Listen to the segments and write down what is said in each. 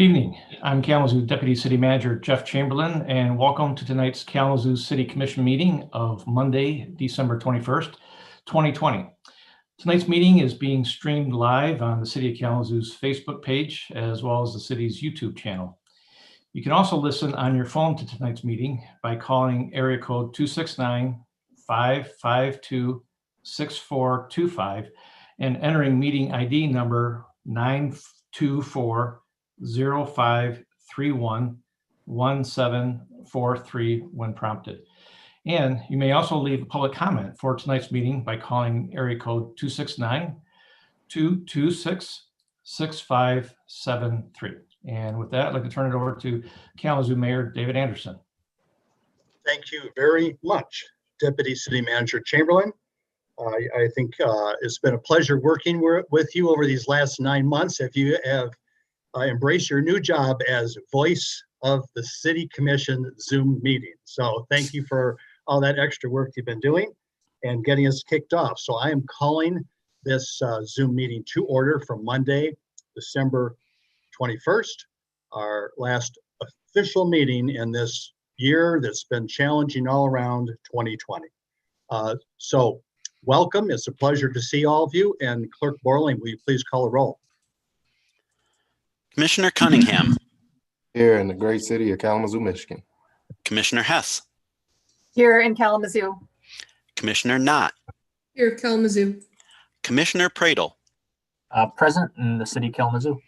Evening. I'm Kalamazoo Deputy City Manager Jeff Chamberlain, and welcome to tonight's Kalamazoo City Commission meeting of Monday, December 21st, 2020. Tonight's meeting is being streamed live on the City of Kalamazoo's Facebook page, as well as the city's YouTube channel. You can also listen on your phone to tonight's meeting by calling area code 269-552-6425 and entering meeting ID number 924-0531-1743 when prompted. And you may also leave a public comment for tonight's meeting by calling area code 269-226-6573. And with that, I'd like to turn it over to Kalamazoo Mayor David Anderson. Thank you very much, Deputy City Manager Chamberlain. I think it's been a pleasure working with you over these last 9 months. If you have embraced your new job as voice of the City Commission Zoom meeting. So thank you for all that extra work you've been doing and getting us kicked off. So I am calling this Zoom meeting to order from Monday, December 21st, our last official meeting in this year that's been challenging all around 2020. So welcome. It's a pleasure to see all of you. And Clerk Borling, will you please call a roll? Commissioner Cunningham. Here in the great city of Kalamazoo, Michigan. Commissioner Hess. Here in Kalamazoo. Commissioner Knott. Here, Kalamazoo. Commissioner Pradle. Present in the city of Kalamazoo.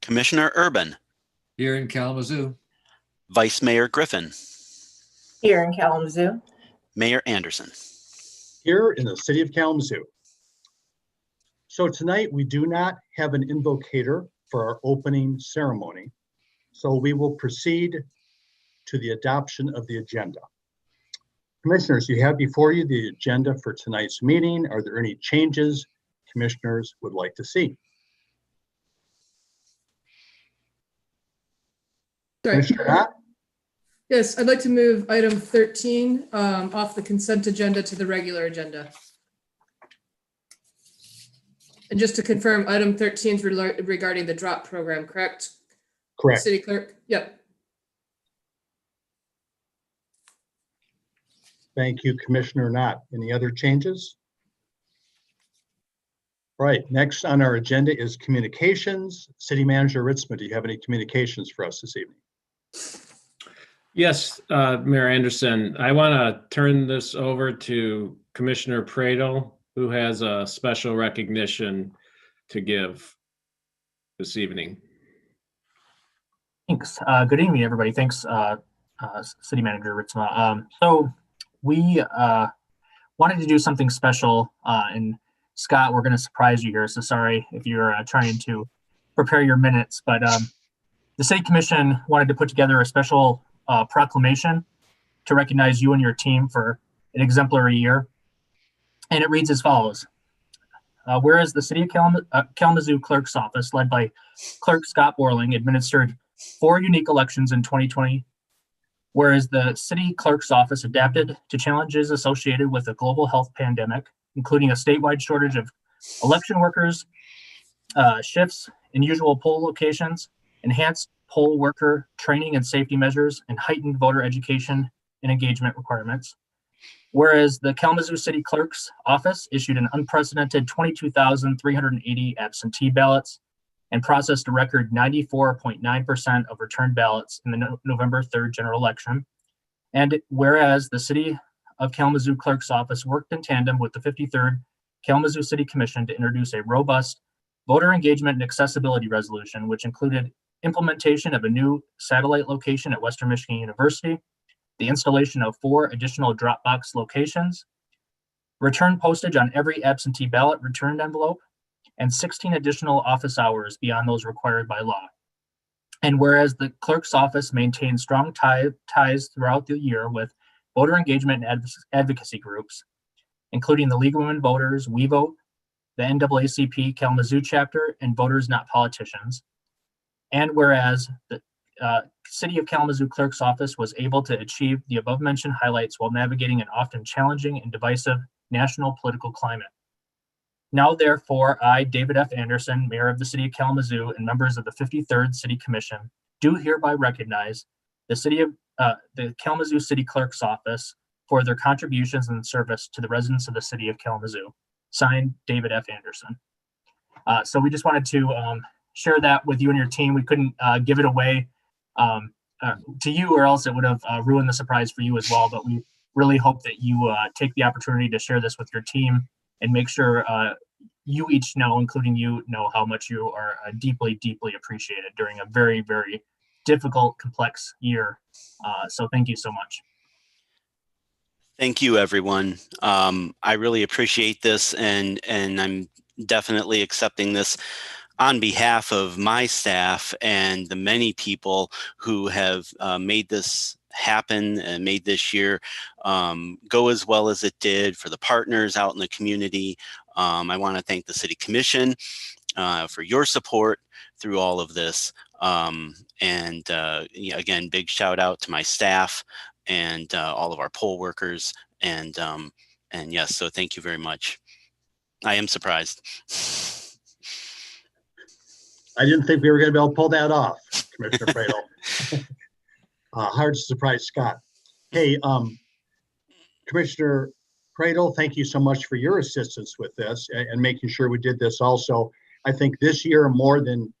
Commissioner Urban. Here in Kalamazoo. Vice Mayor Griffin. Here in Kalamazoo. Mayor Anderson. Here in the city of Kalamazoo. So tonight we do not have an invocator for our opening ceremony. So we will proceed to the adoption of the agenda. Commissioners, you have before you the agenda for tonight's meeting. Are there any changes commissioners would like to see? Sorry. Commissioner Knott? Yes, I'd like to move item 13 off the consent agenda to the regular agenda. And just to confirm, item 13 is regarding the drop program, correct? Correct. City clerk? Yep. Thank you, Commissioner Knott. Any other changes? All right, next on our agenda is communications. City Manager Ritzman, do you have any communications for us this evening? Yes, Mayor Anderson, I want to turn this over to Commissioner Pradle, who has a special recognition to give this evening. Thanks. Good evening, everybody. Thanks, City Manager Ritzma. So we wanted to do something special, and Scott, we're going to surprise you here. So sorry if you're trying to prepare your minutes, but the City Commission wanted to put together a special proclamation to recognize you and your team for an exemplary year. And it reads as follows. Whereas the City of Kalamazoo Clerk's Office, led by Clerk Scott Borling, administered 4 unique elections in 2020, whereas the City Clerk's Office adapted to challenges associated with the global health pandemic, including a statewide shortage of election workers, shifts, unusual poll locations, enhanced poll worker training and safety measures, and heightened voter education and engagement requirements. Whereas the Kalamazoo City Clerk's Office issued an unprecedented 22,380 absentee ballots and processed a record 94.9% of returned ballots in the November 3rd general election. And whereas the City of Kalamazoo Clerk's Office worked in tandem with the 53rd Kalamazoo City Commission to introduce a robust voter engagement and accessibility resolution, which included implementation of a new satellite location at Western Michigan University, the installation of 4 additional Dropbox locations, return postage on every absentee ballot returned envelope, and 16 additional office hours beyond those required by law. And whereas the clerk's office maintained strong ties throughout the year with voter engagement and advocacy groups, including the League of Women Voters, We Vote, the NAACP Kalamazoo chapter, and Voters Not Politicians. And whereas the City of Kalamazoo Clerk's Office was able to achieve the above-mentioned highlights while navigating an often challenging and divisive national political climate. Now, therefore, I, David F. Anderson, Mayor of the City of Kalamazoo and members of the 53rd City Commission, do hereby recognize the Kalamazoo City Clerk's Office for their contributions and service to the residents of the City of Kalamazoo. Signed, David F. Anderson. So we just wanted to share that with you and your team. We couldn't give it away to you, or else it would have ruined the surprise for you as well. But we really hope that you take the opportunity to share this with your team and make sure you each know, including you, know how much you are deeply, deeply appreciated during a very, very difficult, complex year. So thank you so much. Thank you, everyone. I really appreciate this, and I'm definitely accepting this on behalf of my staff and the many people who have made this happen and made this year go as well as it did, for the partners out in the community. I want to thank the City Commission for your support through all of this. Again, big shout out to my staff and all of our poll workers. And yes, so thank you very much. I am surprised. I didn't think we were going to be able to pull that off, Commissioner Pradel. Hard to surprise Scott. Hey, Commissioner Pradel, thank you so much for your assistance with this and making sure we did this also. I think this year, more than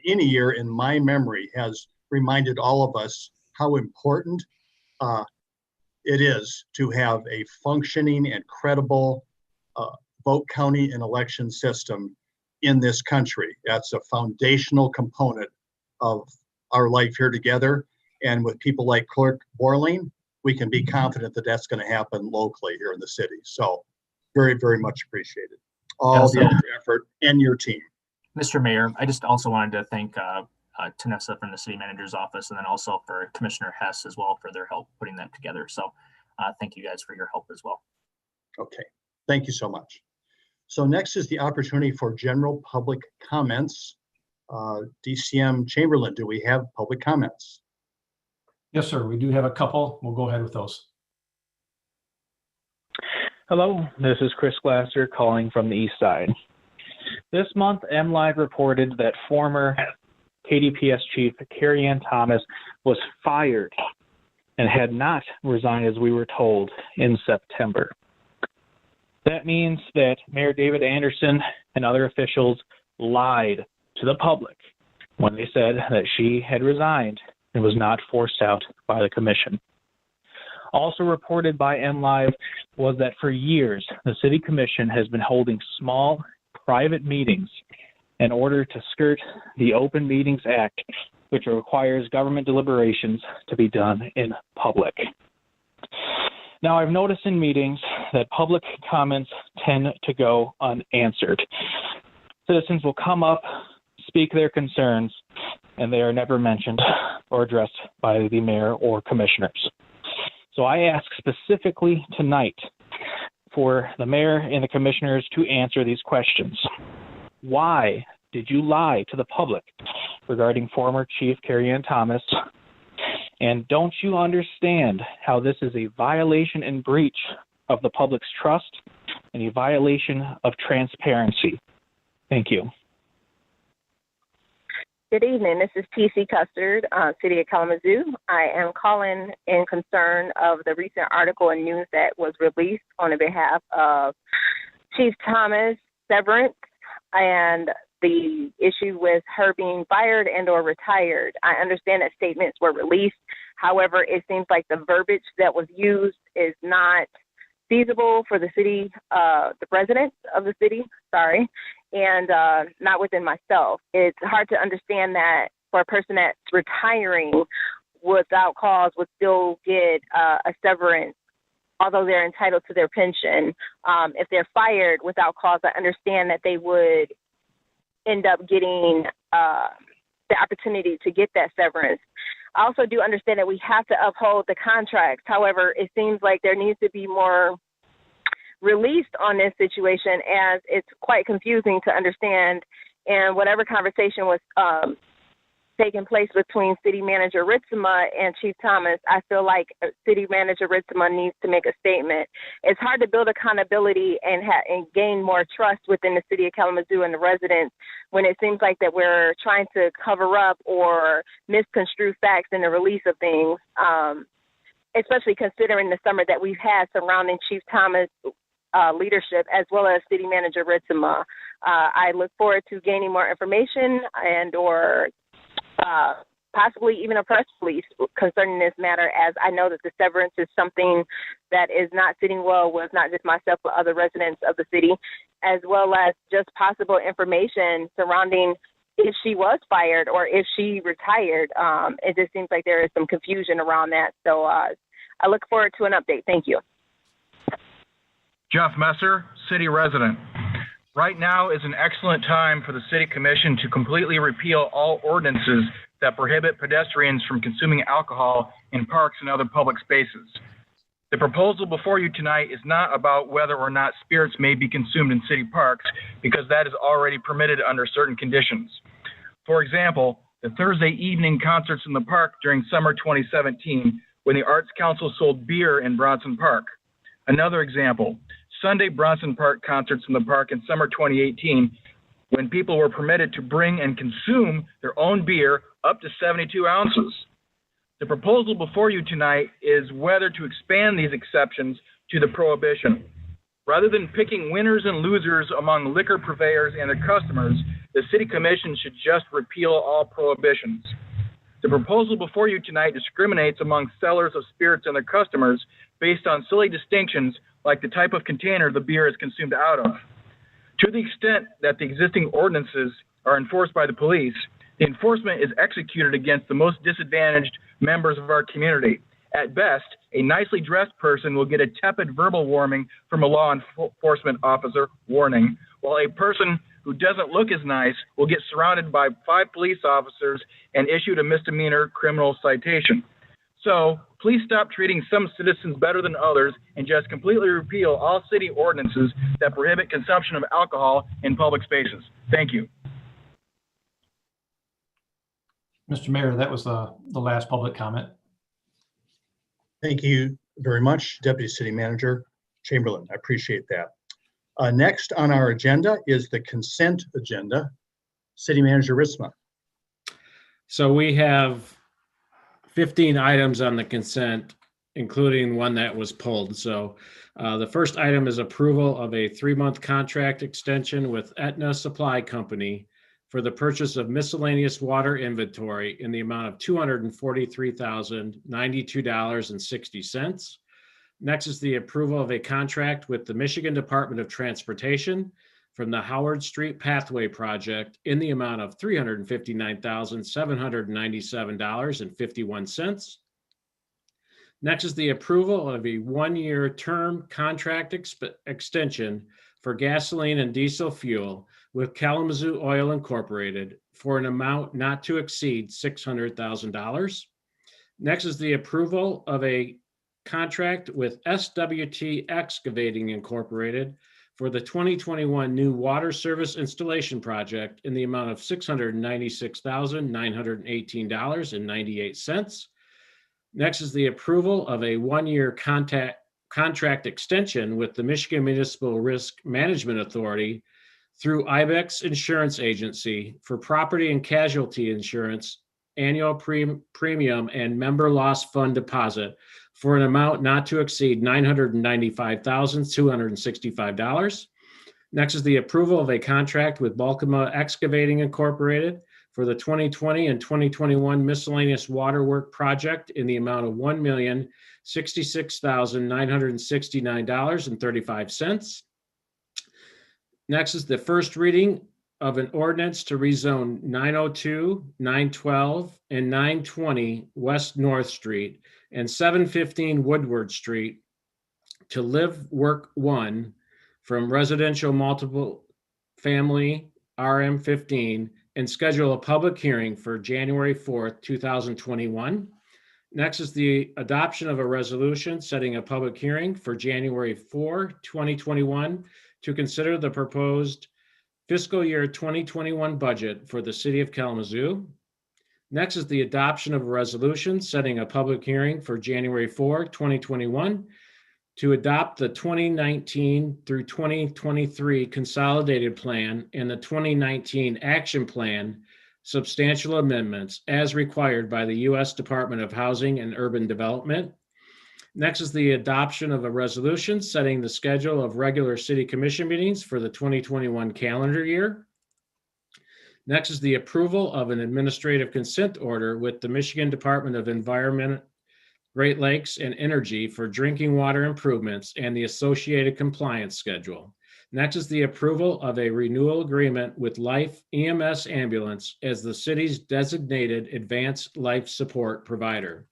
any year in my memory, has reminded all of us how important it is to have a functioning and credible vote counting and election system in this country. That's a foundational component of our life here together. And with people like Clerk Borling, we can be confident that that's going to happen locally here in the city. So very, very much appreciated. All the effort and your team. Mr. Mayor, I just also wanted to thank Tanessa from the City Manager's Office, and then also for Commissioner Hess as well for their help putting that together. So thank you guys for your help as well. Okay, thank you so much. So next is the opportunity for general public comments. DCM Chamberlain, do we have public comments? Yes, sir. We do have a couple. We'll go ahead with those. Hello, this is Chris Glasser calling from the East Side. This month, MLive reported that former KDPS chief Carrie Ann Thomas was fired and had not resigned as we were told in September. That means that Mayor David Anderson and other officials lied to the public when they said that she had resigned and was not forced out by the commission. Also reported by MLive was that for years, the City Commission has been holding small, private meetings in order to skirt the Open Meetings Act, which requires government deliberations to be done in public. Now, I've noticed in meetings that public comments tend to go unanswered. Citizens will come up, speak their concerns, and they are never mentioned or addressed by the mayor or commissioners. So I ask specifically tonight for the mayor and the commissioners to answer these questions. Why did you lie to the public regarding former Chief Carrie Ann Thomas? And don't you understand how this is a violation and breach of the public's trust and a violation of transparency? Thank you. Good evening. This is T.C. Custard, City of Kalamazoo. I am calling in concern of the recent article and news that was released on the behalf of Chief Thomas severance and the issue with her being fired and or retired. I understand that statements were released. However, it seems like the verbiage that was used is not feasible for the city, the residents of the city, and not within myself. It's hard to understand that for a person that's retiring without cause would still get a severance, although they're entitled to their pension. If they're fired without cause, I understand that they would end up getting the opportunity to get that severance. I also do understand that we have to uphold the contracts. However, it seems like there needs to be more released on this situation, as it's quite confusing to understand. And whatever conversation was taking place between City Manager Ritzema and Chief Thomas, I feel like City Manager Ritzema needs to make a statement. It's hard to build accountability and gain more trust within the City of Kalamazoo and the residents when it seems like that we're trying to cover up or misconstrue facts in the release of things, especially considering the summer that we've had surrounding Chief Thomas' leadership as well as City Manager Ritzema. I look forward to gaining more information and or possibly even a press release concerning this matter, as I know that the severance is something that is not sitting well with not just myself, but other residents of the city, as well as just possible information surrounding if she was fired or if she retired. It just seems like there is some confusion around that. So I look forward to an update. Thank you. Jeff Messer, city resident. Right now is an excellent time for the City Commission to completely repeal all ordinances that prohibit pedestrians from consuming alcohol in parks and other public spaces. The proposal before you tonight is not about whether or not spirits may be consumed in city parks, because that is already permitted under certain conditions. For example, the Thursday evening concerts in the park during summer 2017, when the Arts Council sold beer in Bronson Park. Another example, Sunday Bronson Park concerts in the park in summer 2018, when people were permitted to bring and consume their own beer up to 72 ounces. The proposal before you tonight is whether to expand these exceptions to the prohibition. Rather than picking winners and losers among liquor purveyors and their customers, the City Commission should just repeal all prohibitions. The proposal before you tonight discriminates among sellers of spirits and their customers based on silly distinctions like the type of container the beer is consumed out of. To the extent that the existing ordinances are enforced by the police, the enforcement is executed against the most disadvantaged members of our community. At best, a nicely dressed person will get a tepid verbal warning from a law enforcement officer, warning, while a person who doesn't look as nice will get surrounded by 5 police officers and issued a misdemeanor criminal citation. So please stop treating some citizens better than others and just completely repeal all city ordinances that prohibit consumption of alcohol in public spaces. Thank you. Mr. Mayor, that was the last public comment. Thank you very much, Deputy City Manager Chamberlain. I appreciate that. Next on our agenda is the consent agenda. City Manager Ritzema. So we have 15 items on the consent, including one that was pulled. So the first item is approval of a 3-month contract extension with Aetna Supply Company for the purchase of miscellaneous water inventory in the amount of $243,092.60. Next is the approval of a contract with the Michigan Department of Transportation from the Howard Street Pathway Project in the amount of $359,797.51. Next is the approval of a 1-year term contract extension for gasoline and diesel fuel with Kalamazoo Oil Incorporated for an amount not to exceed $600,000. Next is the approval of a contract with SWT Excavating Incorporated for the 2021 new water service installation project in the amount of $696,918.98. Next is the approval of a 1-year contract extension with the Michigan Municipal Risk Management Authority through IBEX Insurance Agency for property and casualty insurance, annual premium, and member loss fund deposit for an amount not to exceed $995,265. Next is the approval of a contract with Balkama Excavating Incorporated for the 2020 and 2021 miscellaneous water work project in the amount of $1,066,969.35. Next is the first reading of an ordinance to rezone 902, 912, and 920 West North Street and 715 Woodward Street to Live Work 1 from residential multiple family RM15 and schedule a public hearing for January 4th, 2021. Next is the adoption of a resolution setting a public hearing for January 4, 2021 to consider the proposed fiscal year 2021 budget for the city of Kalamazoo. Next is the adoption of a resolution setting a public hearing for January 4, 2021 to adopt the 2019 through 2023 Consolidated Plan and the 2019 Action Plan substantial amendments as required by the U.S. Department of Housing and Urban Development. Next is the adoption of a resolution setting the schedule of regular city commission meetings for the 2021 calendar year. Next is the approval of an administrative consent order with the Michigan Department of Environment, Great Lakes, and Energy for drinking water improvements and the associated compliance schedule. Next is the approval of a renewal agreement with Life EMS Ambulance as the city's designated advanced life support provider.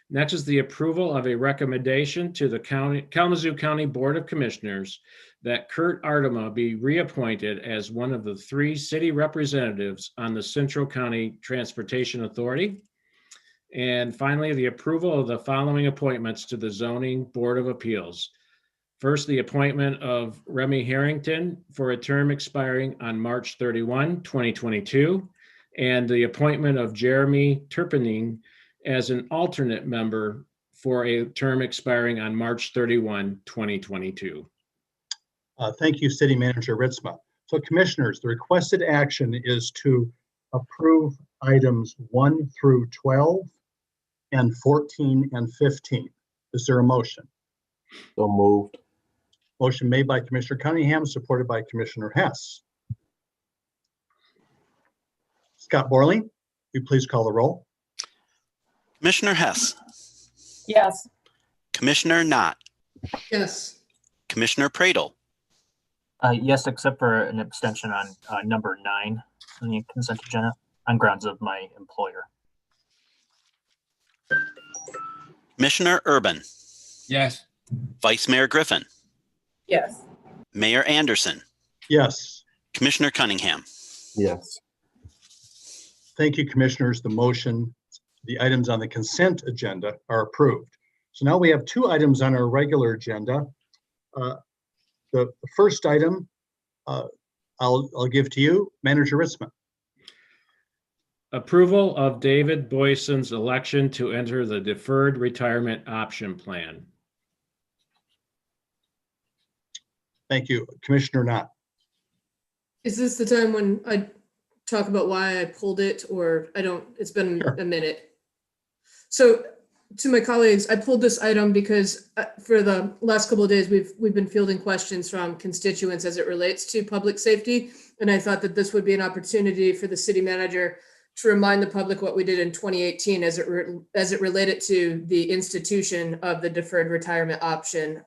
Next is the approval of a recommendation to the Kalamazoo County Board of Commissioners that Kurt Artema be reappointed as one of the 3 city representatives on the Central County Transportation Authority. And finally, the approval of the following appointments to the Zoning Board of Appeals. First, the appointment of Remy Harrington for a term expiring on March 31, 2022, and the appointment of Jeremy Turpening as an alternate member for a term expiring on March 31, 2022. Thank you, City Manager Ritzma. So commissioners, the requested action is to approve items 1 through 12 and 14 and 15. Is there a motion? So moved. Motion made by Commissioner Cunningham, supported by Commissioner Hess. Scott Borling, will you please call the roll? Commissioner Hess, Yes. Commissioner Knott, Yes. Commissioner Pradle, Yes, except for an abstention on number 9 on the consent agenda on grounds of my employer. Commissioner Urban, Yes. Vice Mayor Griffin, Yes. Mayor Anderson, Yes. Commissioner Cunningham. Yes. Thank you, commissioners. The motion, the items on the consent agenda are approved. So now we have 2 items on our regular agenda. The first item I'll give to you, Manager Ritzman. Approval of David Boyson's election to enter the Deferred Retirement Option Plan. Thank you, Commissioner Knott. Is this the time when I talk about why I pulled it, or I don't, it's been Sure. a minute. So to my colleagues, I pulled this item because for the last couple of days, we've been fielding questions from constituents as it relates to public safety. And I thought that this would be an opportunity for the city manager to remind the public what we did in 2018 as it related to the institution of the Deferred Retirement Option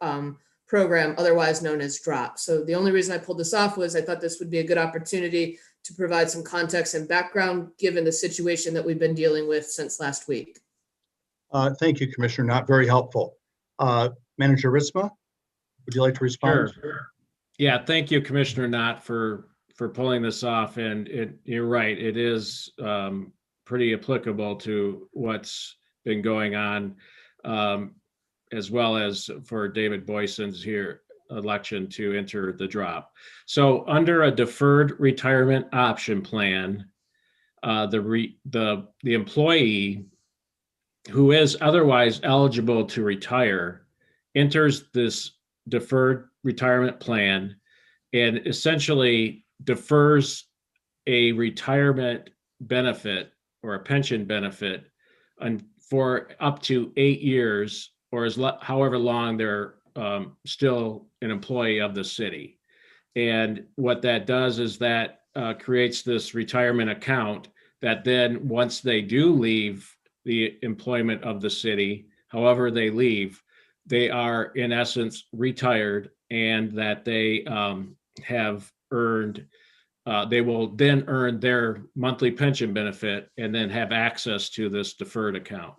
program, otherwise known as DROP. So the only reason I pulled this off was I thought this would be a good opportunity to provide some context and background given the situation that we've been dealing with since last week. Thank you, Commissioner Knott. Very helpful. Manager Ritzma, would you like to respond? Sure. Yeah, thank you, Commissioner Knott, for pulling this off. And you're right, it is pretty applicable to what's been going on, as well as for David Boyson's election to enter the DROP. So under a Deferred Retirement Option Plan, the employee who is otherwise eligible to retire enters this deferred retirement plan and essentially defers a retirement benefit or a pension benefit for up to 8 years, or however long they're still an employee of the city. And what that does is that creates this retirement account that then once they do leave the employment of the city, however they leave, they are in essence retired, and that they have earned, they will then earn their monthly pension benefit and then have access to this deferred account.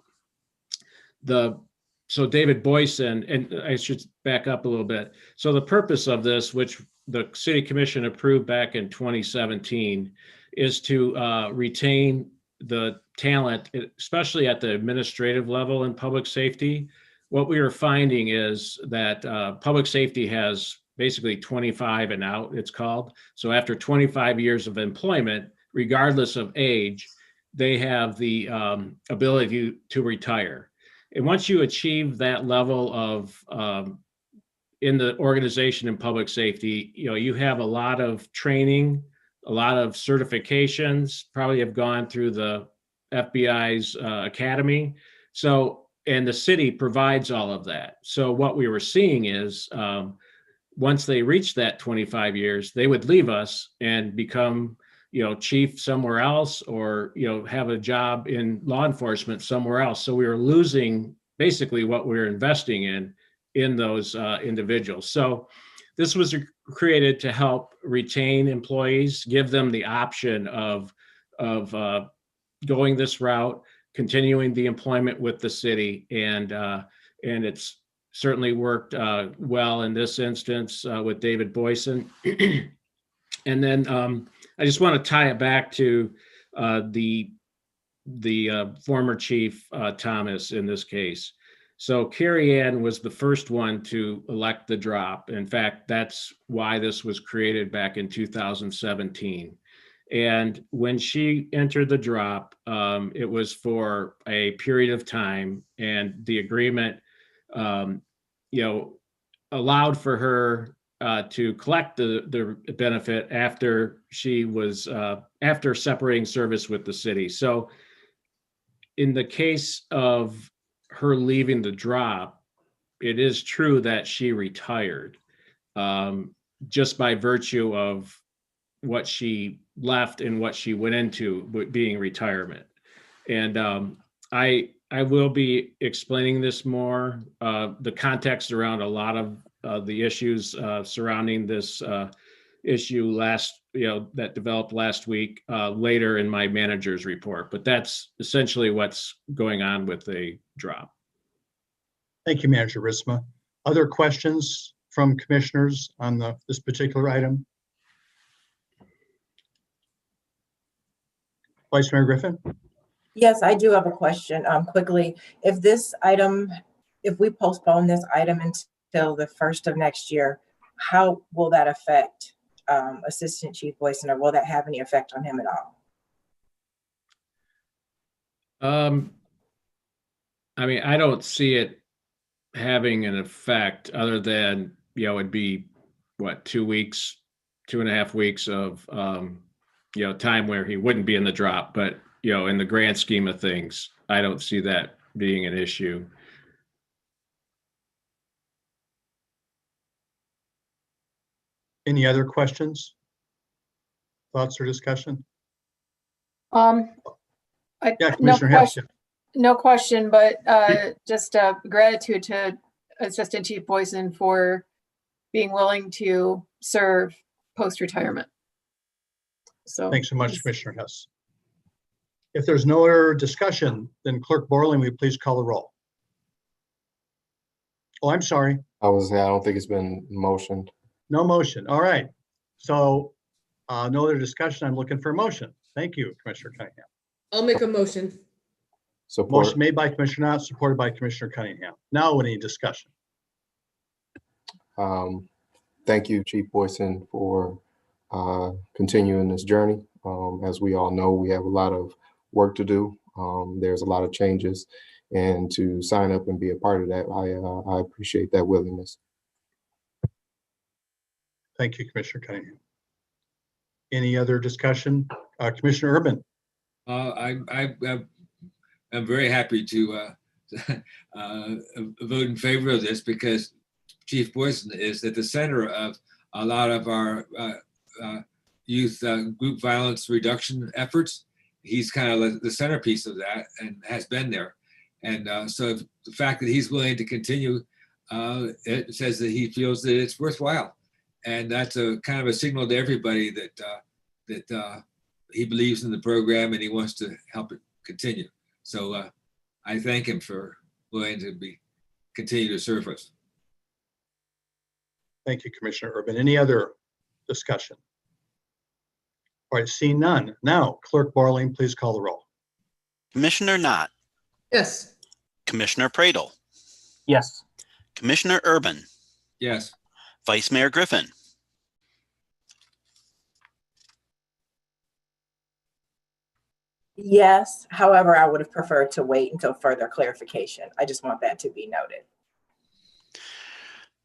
So David Boyson, and I should back up a little bit. So the purpose of this, which the City Commission approved back in 2017, is to retain the talent, especially at the administrative level in public safety. What we are finding is that public safety has basically 25 and out, it's called. So after 25 years of employment, regardless of age, they have the ability to retire. And once you achieve that level of in the organization in public safety, you have a lot of training, a lot of certifications, probably have gone through the FBI's academy. So, and the city provides all of that. So what we were seeing is once they reached that 25 years, they would leave us and become, chief somewhere else, or, have a job in law enforcement somewhere else. So we were losing basically what we were investing in those individuals. So this was created to help retain employees, give them the option of going this route, continuing the employment with the city, and it's certainly worked well in this instance with David Boyson. And then I just want to tie it back to the former chief Thomas in this case. So Carrie Ann was the first one to elect the drop. In fact, that's why this was created back in 2017. And when she entered the drop, it was for a period of time, and the agreement, allowed for her to collect the benefit after she was after separating service with the city. So in the case of her leaving the drop, it is true that she retired just by virtue of what she left and what she went into being retirement. And I will be explaining this more, the context around a lot of the issues surrounding this issue that developed last week later in my manager's report. But that's essentially what's going on with the drop. Thank you, Manager Ritzma. Other questions from commissioners on this particular item? Vice Mayor Griffin? Yes, I do have a question quickly. If we postpone this item until the 1st of next year, how will that affect Assistant Chief Boyson, or will that have any effect on him at all? I mean, I don't see it having an effect other than, it'd be what, 2.5 weeks of, time where he wouldn't be in the drop. But, in the grand scheme of things, I don't see that being an issue. Any other questions, thoughts, or discussion? Yeah, Commissioner Hess. No question, but just gratitude to Assistant Chief Boyson for being willing to serve post-retirement. So Thanks so much, Commissioner Hess. If there's no other discussion, then Clerk Borland, will you please call the roll? Oh, I'm sorry. I don't think it's been motioned. No motion. All right. So no other discussion. I'm looking for a motion. Thank you, Commissioner Cunningham. I'll make a motion. Support. Motion made by Commissioner Knott, supported by Commissioner Cunningham. Now, any discussion? Thank you, Chief Boyson, for continuing this journey. As we all know, we have a lot of work to do. There's a lot of changes, and to sign up and be a part of that, I appreciate that willingness. Thank you, Commissioner Cunningham. Any other discussion? Commissioner Urban? I'm very happy to vote in favor of this, because Chief Boyson is at the center of a lot of our youth group violence reduction efforts. He's kind of the centerpiece of that and has been there. And so the fact that he's willing to continue, it says that he feels that it's worthwhile. And that's a kind of a signal to everybody that he believes in the program and he wants to help it continue. So I thank him for willing to continue to serve us. Thank you, Commissioner Urban. Any other discussion? All right, seeing none. Now, Clerk Borland, please call the roll. Commissioner Knott, Yes. Commissioner Pradle, Yes. Commissioner Urban, Yes. Vice Mayor Griffin, Yes, however, I would have preferred to wait until further clarification. I just want that to be noted.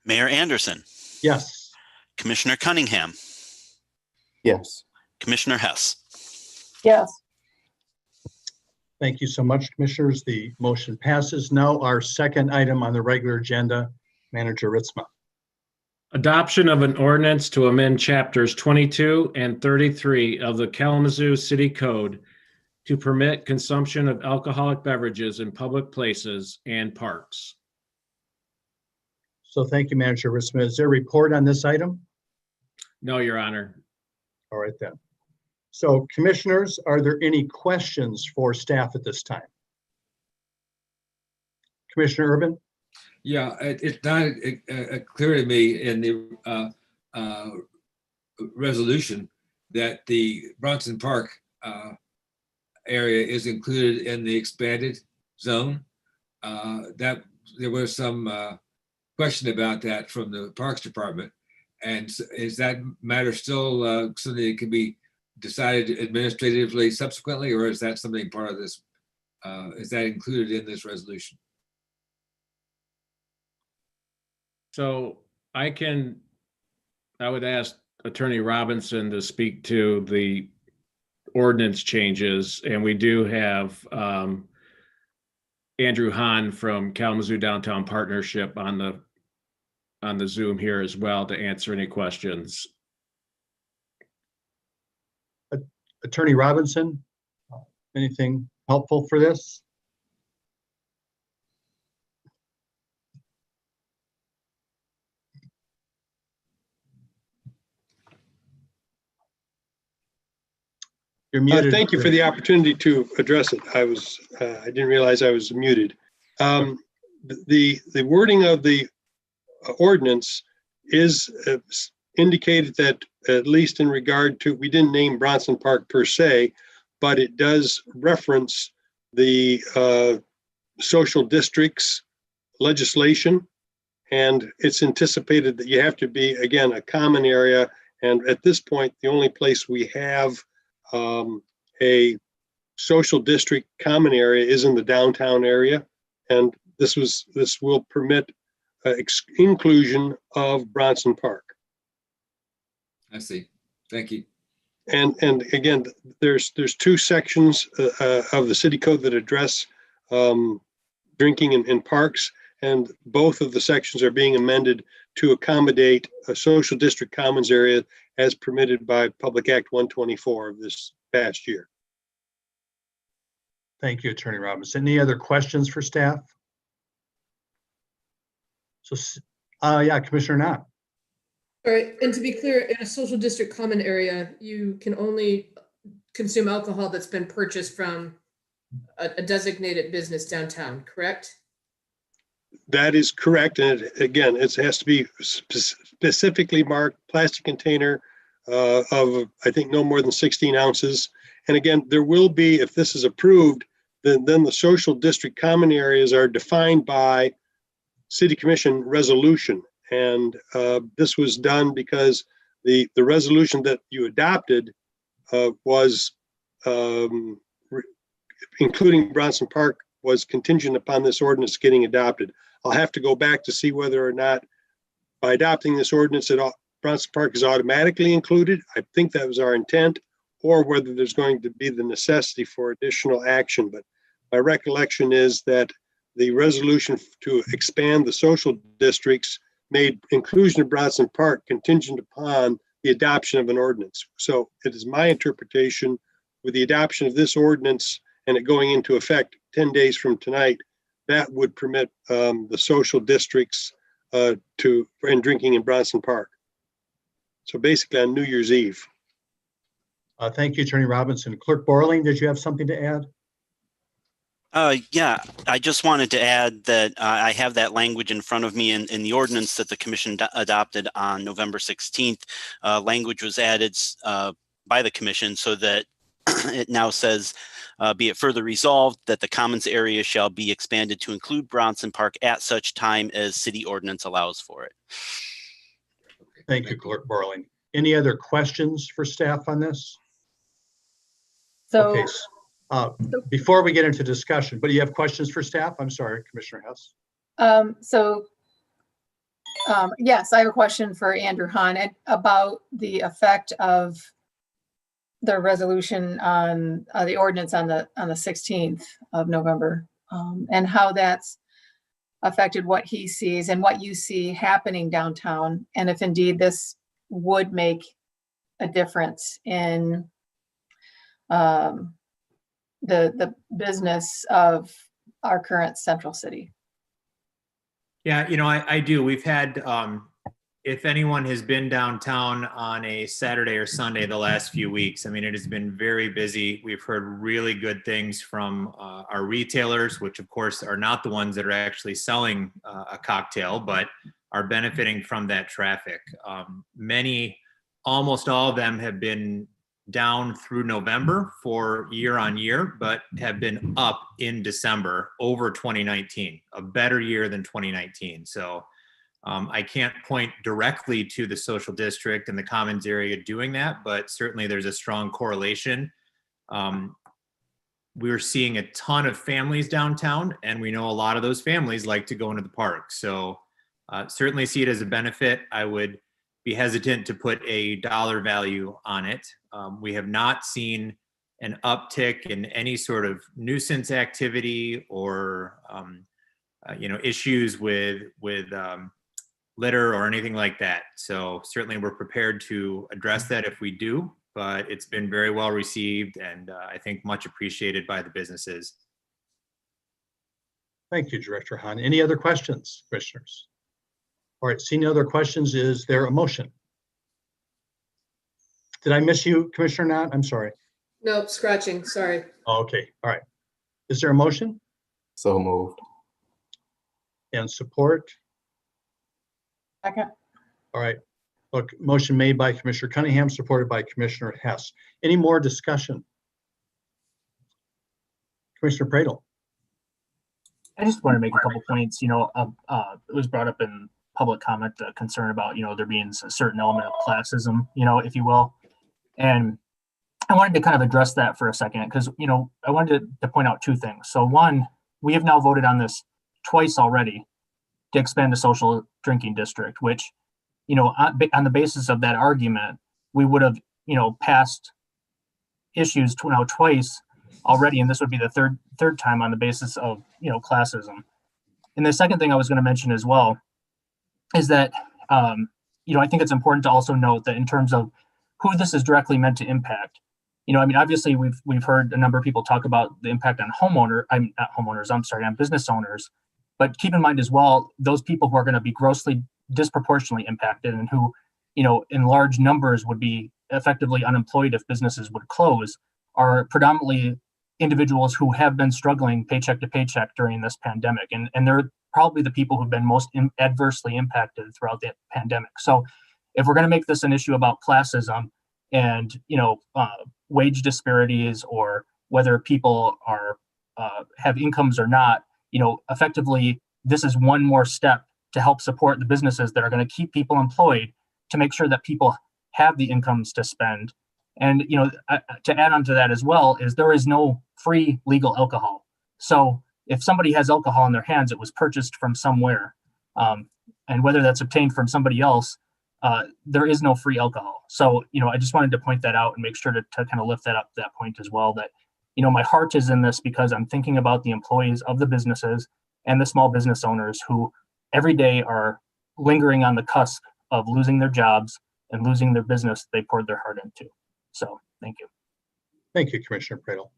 Mayor Anderson, Yes. Commissioner Cunningham, Yes. Commissioner Hess. Yes. Thank you so much, Commissioners. The motion passes. Now our second item on the regular agenda, Manager Ritzma. Adoption of an ordinance to amend chapters 22 and 33 of the Kalamazoo City Code to permit consumption of alcoholic beverages in public places and parks. So thank you, Manager Ritzma. Is there a report on this item? No, Your Honor. All right then. So Commissioners, are there any questions for staff at this time? Commissioner Urban? Yeah, it's not clear to me in the resolution that the Bronson Park area is included in the expanded zone. That there was some question about that from the Parks Department. And is that matter still something that can be decided administratively subsequently, or is that something part of this? Is that included in this resolution? So I would ask Attorney Robinson to speak to the ordinance changes, and we do have Andrew Hahn from Kalamazoo Downtown Partnership on the Zoom here as well to answer any questions. Attorney Robinson, anything helpful for this? You're muted. Thank you for the opportunity to address it. I didn't realize I was muted. The wording of the ordinance is indicated that, at least in regard to, we didn't name Bronson Park per se, but it does reference the social districts legislation. And it's anticipated that you have to be, again, a common area. And at this point, the only place we have a social district common area is in the downtown area. And this will permit inclusion of Bronson Park. I see. Thank you. And again, there's two sections of the city code that address drinking in parks, and both of the sections are being amended to accommodate a social district commons area as permitted by Public Act 124 of this past year. Thank you, Attorney Robinson. Any other questions for staff? So, yeah, Commissioner Knott. All right, and to be clear, in a social district common area, you can only consume alcohol that's been purchased from a designated business downtown, correct? That is correct. And again, it has to be specifically marked plastic container of, I think, no more than 16 ounces. And again, there will be, if this is approved, then the social district common areas are defined by City Commission resolution. And this was done because the resolution that you adopted was including Bronson Park was contingent upon this ordinance getting adopted. I'll have to go back to see whether or not by adopting this ordinance that Bronson Park is automatically included. I think that was our intent, or whether there's going to be the necessity for additional action. But my recollection is that the resolution to expand the social districts made inclusion of Bronson Park contingent upon the adoption of an ordinance. So it is my interpretation, with the adoption of this ordinance and it going into effect 10 days from tonight, that would permit the social districts and drinking in Bronson Park. So basically on New Year's Eve. Thank you, Attorney Robinson. Clerk Borling, did you have something to add? Yeah, I just wanted to add that I have that language in front of me in the ordinance that the commission adopted on November 16th. Language was added by the commission so that it now says, be it further resolved that the commons area shall be expanded to include Bronson Park at such time as city ordinance allows for it. Thank you, Clerk Borling. Any other questions for staff on this? So Okay. Before we get into discussion, but you have questions for staff? I'm sorry, Commissioner Hess. Yes, I have a question for Andrew Hahn about the effect of the resolution on the ordinance on the 16th of November, and how that's affected what he sees and what you see happening downtown, and if indeed this would make a difference in the business of our current central city. Yeah, I do. We've had, if anyone has been downtown on a Saturday or Sunday the last few weeks, I mean, it has been very busy. We've heard really good things from our retailers, which of course are not the ones that are actually selling a cocktail, but are benefiting from that traffic. Almost all of them have been down through November for year on year, but have been up in December over 2019, a better year than 2019. So I can't point directly to the social district and the commons area doing that, but certainly there's a strong correlation. We're seeing a ton of families downtown, and we know a lot of those families like to go into the park. So certainly see it as a benefit. I would be hesitant to put a dollar value on it. We have not seen an uptick in any sort of nuisance activity or issues with litter or anything like that. So certainly we're prepared to address that if we do, but it's been very well received and I think much appreciated by the businesses. Thank you, Director Hahn. Any other questions, commissioners? All right, seeing no other questions, is there a motion? Did I miss you, Commissioner Knott? I'm sorry. Nope, scratching, sorry. Oh, okay, all right. Is there a motion? So moved. And support? Second. All right. Look, motion made by Commissioner Cunningham, supported by Commissioner Hess. Any more discussion? Commissioner Pradel. I just want to make a couple points. It was brought up in public comment, the concern about, there being a certain element of classism, if you will. And I wanted to kind of address that for a second because, I wanted to point out two things. So one, we have now voted on this twice already to expand the social drinking district, which, on the basis of that argument, we would have, passed issues twice already, and this would be the third time on the basis of, classism. And the second thing I was going to mention as well is that, I think it's important to also note that in terms of who this is directly meant to impact, obviously we've heard a number of people talk about the impact on on business owners, but keep in mind as well, those people who are going to be grossly disproportionately impacted and who, in large numbers would be effectively unemployed if businesses would close are predominantly individuals who have been struggling paycheck to paycheck during this pandemic. And they're probably the people who've been most adversely impacted throughout the pandemic. So if we're going to make this an issue about classism and, wage disparities or whether people are have incomes or not, effectively, this is one more step to help support the businesses that are going to keep people employed to make sure that people have the incomes to spend. And, to add on to that as well is there is no free legal alcohol. So if somebody has alcohol in their hands, it was purchased from somewhere. And whether that's obtained from somebody else, there is no free alcohol. So, I just wanted to point that out and make sure to kind of lift that up, that point as well, that, my heart is in this because I'm thinking about the employees of the businesses and the small business owners who every day are lingering on the cusp of losing their jobs and losing their business they poured their heart into. So thank you. Thank you, Commissioner Pradel.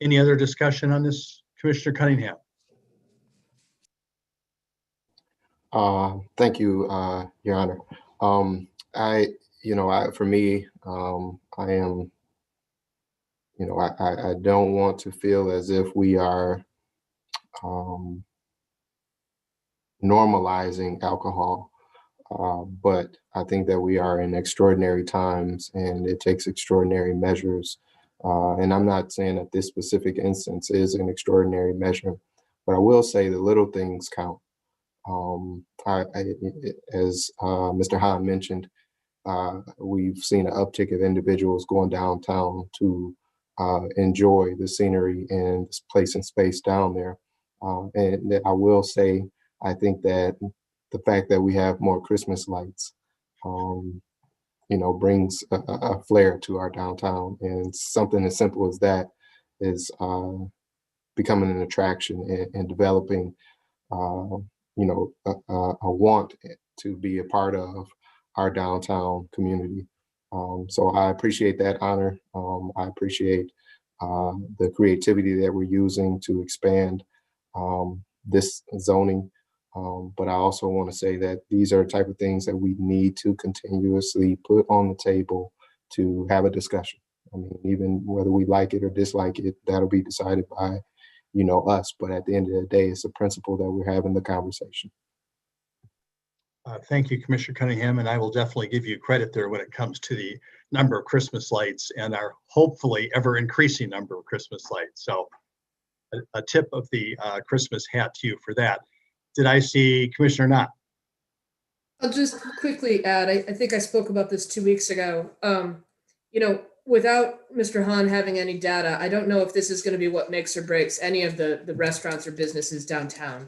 Any other discussion on this, Commissioner Cunningham? Thank you, Your Honor. For me, I am, I don't want to feel as if we are normalizing alcohol. But I think that we are in extraordinary times and it takes extraordinary measures. And I'm not saying that this specific instance is an extraordinary measure, but I will say the little things count. As Mr. Hahn mentioned, we've seen an uptick of individuals going downtown to enjoy the scenery and this place and space down there. And that I will say, I think that the fact that we have more Christmas lights, brings a flair to our downtown, and something as simple as that is becoming an attraction and developing, a want to be a part of our downtown community. So I appreciate that honor. I appreciate the creativity that we're using to expand this zoning. But I also want to say that these are the type of things that we need to continuously put on the table to have a discussion. I mean, even whether we like it or dislike it, that'll be decided by, us. But at the end of the day, it's a principle that we're having the conversation. Thank you, Commissioner Cunningham, and I will definitely give you credit there when it comes to the number of Christmas lights and our hopefully ever increasing number of Christmas lights. So a tip of the Christmas hat to you for that. Did I see Commissioner Knott? I'll just quickly add, I think I spoke about this 2 weeks ago. Without Mr. Hahn having any data, I don't know if this is going to be what makes or breaks any of the restaurants or businesses downtown.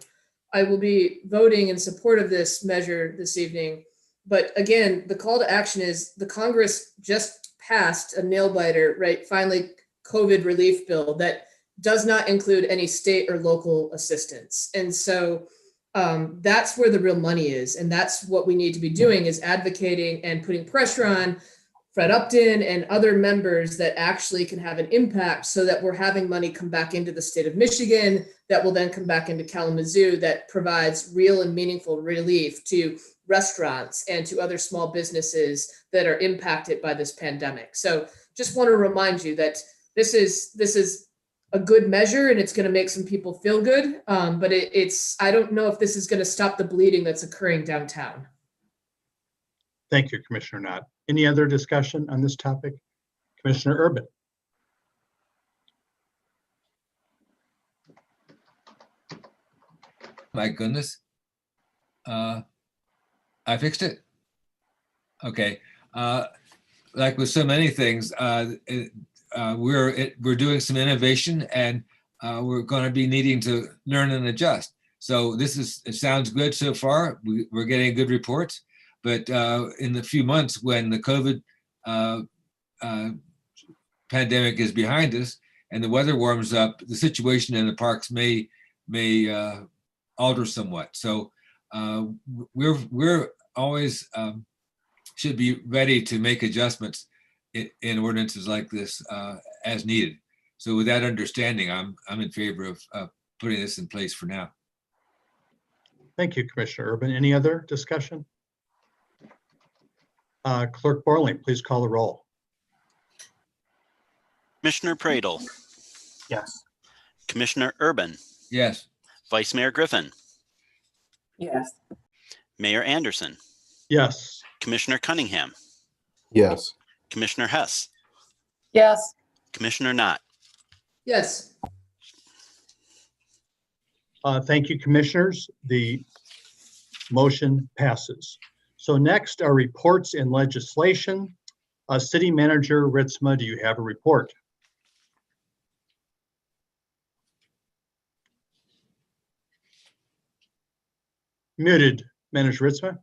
I will be voting in support of this measure this evening. But again, the call to action is the Congress just passed a nail biter, right? Finally, COVID relief bill that does not include any state or local assistance. And so that's where the real money is. And that's what we need to be doing, is advocating and putting pressure on Fred Upton and other members that actually can have an impact, so that we're having money come back into the state of Michigan that will then come back into Kalamazoo, that provides real and meaningful relief to restaurants and to other small businesses that are impacted by this pandemic. So just want to remind you that this is a good measure, and it's going to make some people feel good. But I don't know if this is going to stop the bleeding that's occurring downtown. Thank you, Commissioner Knott. Any other discussion on this topic? Commissioner Urban. My goodness. I fixed it. Okay. Like with so many things, we're doing some innovation, and we're going to be needing to learn and adjust. So it sounds good so far. We're getting good reports, but in the few months when the COVID pandemic is behind us and the weather warms up, the situation in the parks may alter somewhat. So we're always should be ready to make adjustments in ordinances like this as needed. So with that understanding, I'm in favor of putting this in place for now. Thank you, Commissioner Urban. Any other discussion? Clerk Borling, please call the roll. Commissioner Pradle. Yes. Commissioner Urban. Yes. Vice Mayor Griffin. Yes. Mayor Anderson. Yes. Commissioner Cunningham. Yes. Commissioner Hess. Yes. Commissioner Knott. Yes. Thank you, commissioners. The motion passes. So next are reports and legislation. City Manager Ritzma, do you have a report? Muted, Manager Ritzma.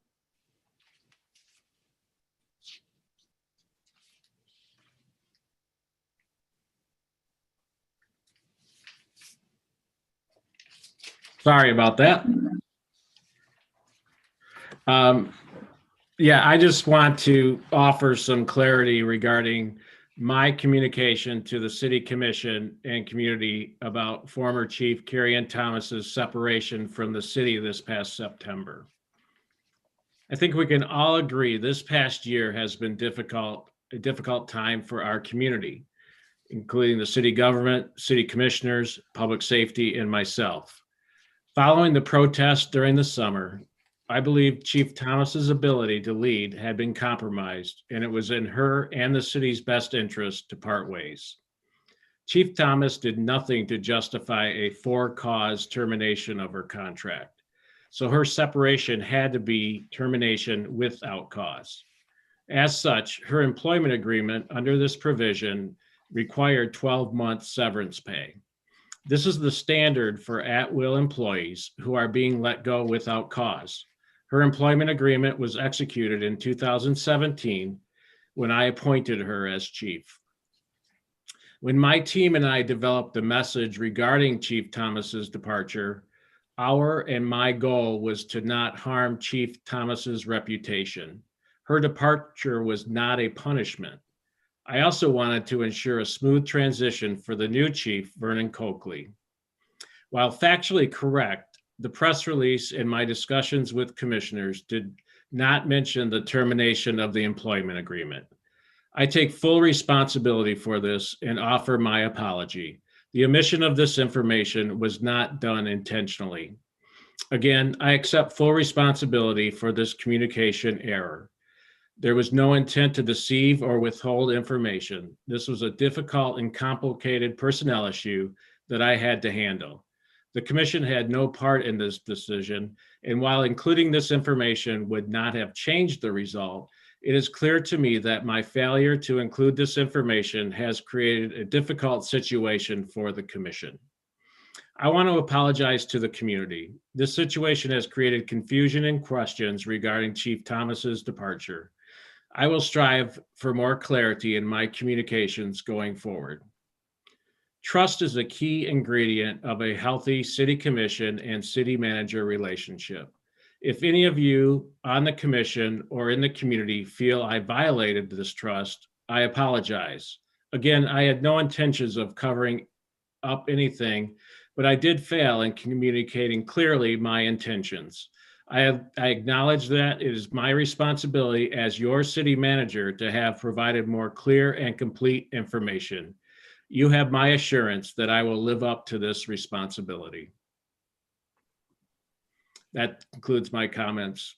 Sorry about that. Yeah, I just want to offer some clarity regarding my communication to the City Commission and community about former Chief Carrie-Ann Thomas's separation from the city this past September. I think we can all agree this past year has been a difficult time for our community, including the city government, city commissioners, public safety, and myself. Following the protests during the summer, I believe Chief Thomas's ability to lead had been compromised, and it was in her and the city's best interest to part ways. Chief Thomas did nothing to justify a for-cause termination of her contract, so her separation had to be termination without cause. As such, her employment agreement under this provision required 12-month severance pay. This is the standard for at-will employees who are being let go without cause. Her employment agreement was executed in 2017 when I appointed her as chief. When my team and I developed the message regarding Chief Thomas's departure, our and my goal was to not harm Chief Thomas's reputation. Her departure was not a punishment. I also wanted to ensure a smooth transition for the new chief, Vernon Coakley. While factually correct, the press release and my discussions with commissioners did not mention the termination of the employment agreement. I take full responsibility for this and offer my apology. The omission of this information was not done intentionally. Again, I accept full responsibility for this communication error. There was no intent to deceive or withhold information. This was a difficult and complicated personnel issue that I had to handle. The commission had no part in this decision, and while including this information would not have changed the result, it is clear to me that my failure to include this information has created a difficult situation for the commission. I want to apologize to the community. This situation has created confusion and questions regarding Chief Thomas's departure. I will strive for more clarity in my communications going forward. Trust is a key ingredient of a healthy city commission and city manager relationship. If any of you on the commission or in the community feel I violated this trust, I apologize. Again, I had no intentions of covering up anything, but I did fail in communicating clearly my intentions. I acknowledge that it is my responsibility as your city manager to have provided more clear and complete information. You have my assurance that I will live up to this responsibility. That concludes my comments.